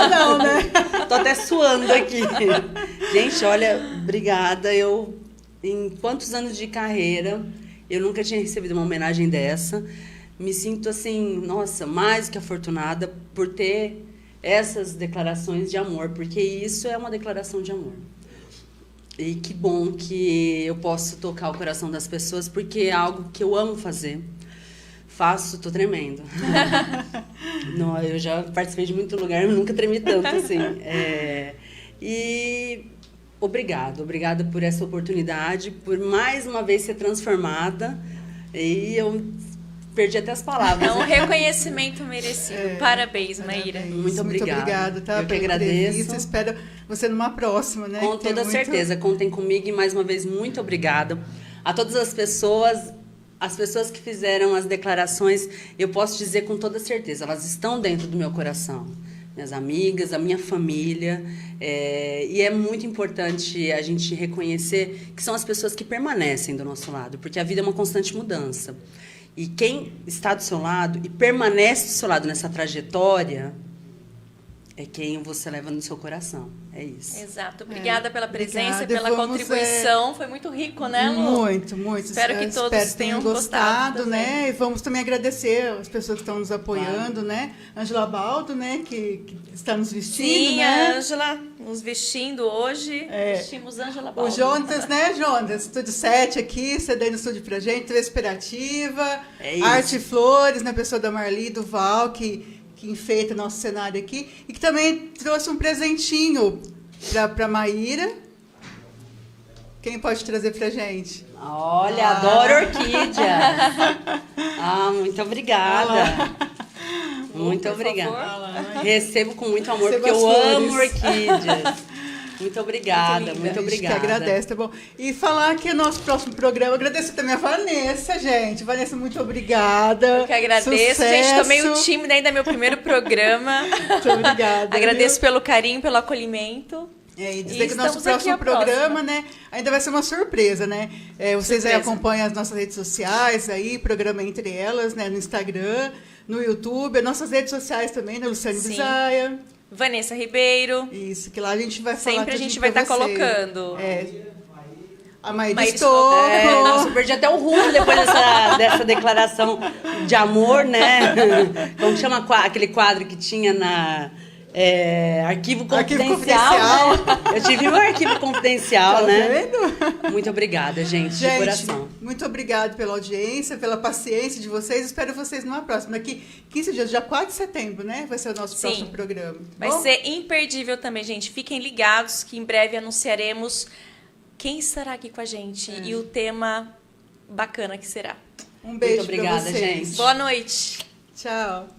Não, né? Tô até suando aqui. Gente, olha, obrigada. Eu, em quantos anos de carreira, eu nunca tinha recebido uma homenagem dessa. Me sinto assim, nossa, mais que afortunada por ter essas declarações de amor, porque isso é uma declaração de amor. E que bom que eu posso tocar o coração das pessoas, porque é algo que eu amo fazer. Faço, tô tremendo. Não, eu já participei de muito lugar, mas nunca tremi tanto, assim. E obrigada por essa oportunidade, por mais uma vez ser transformada. E eu perdi até as palavras. É um reconhecimento merecido. Parabéns, Maíra. Muito obrigada, tá? Eu que agradeço. Espero você numa próxima, né? Com toda certeza. Contem comigo e mais uma vez muito obrigada. A todas as pessoas que fizeram as declarações, eu posso dizer com toda certeza, elas estão dentro do meu coração. Minhas amigas, a minha família. E é muito importante a gente reconhecer que são as pessoas que permanecem do nosso lado, porque a vida é uma constante mudança. E quem está do seu lado e permanece do seu lado nessa trajetória é quem você leva no seu coração. É isso. Exato. Obrigada pela presença, obrigada. pela contribuição. Foi muito rico, né, Lu? Muito. Espero que todos tenham gostado, né? E vamos também agradecer as pessoas que estão nos apoiando, né? Ângela Baldo, né? Que está nos vestindo, Sim, né? a Ângela nos vestindo hoje. Vestimos Ângela Baldo. O Jonas, né, Jonas? Estúdio 7 aqui, cedendo estúdio pra gente, Respirativa, Arte Flores, na pessoa da Marli, do Val, que enfeita nosso cenário aqui, e que também trouxe um presentinho para Maíra. Quem pode trazer pra gente? Olha, adoro orquídea. Muito obrigada. Muito obrigada. Recebo com muito amor, porque eu amo orquídeas. Muito obrigada, muito obrigada. A gente que agradece, tá bom? E falar que o nosso próximo programa, agradecer também a Vanessa, gente. Vanessa, muito obrigada. Eu que agradeço. Sucesso. Gente, tô meio tímida ainda, é meu primeiro programa. Muito obrigada. Agradeço pelo carinho, pelo acolhimento. E dizer que o nosso próximo programa, né, ainda vai ser uma surpresa, né? Vocês aí acompanham as nossas redes sociais, aí, programa Entre Elas, né, no Instagram, no YouTube, as nossas redes sociais também, né, Luciane Bisaia. Vanessa Ribeiro. Isso, que lá a gente vai falar. Sempre a gente vai estar colocando. A Maíra Estouco. Nossa, eu perdi até o rumo depois dessa declaração de amor, né? Como chama aquele quadro que tinha na... arquivo confidencial. Né? Eu tive um arquivo confidencial, né? Vendo? Muito obrigada, gente, de coração. Muito obrigada pela audiência, pela paciência de vocês. Espero vocês numa próxima. Daqui 15 dias, já 4 de setembro, né? Vai ser o nosso próximo programa. Vai ser imperdível também, gente. Fiquem ligados que em breve anunciaremos quem estará aqui com a gente e o tema bacana que será. Um beijo. Muito obrigada, pra vocês. gente. Boa noite. Tchau.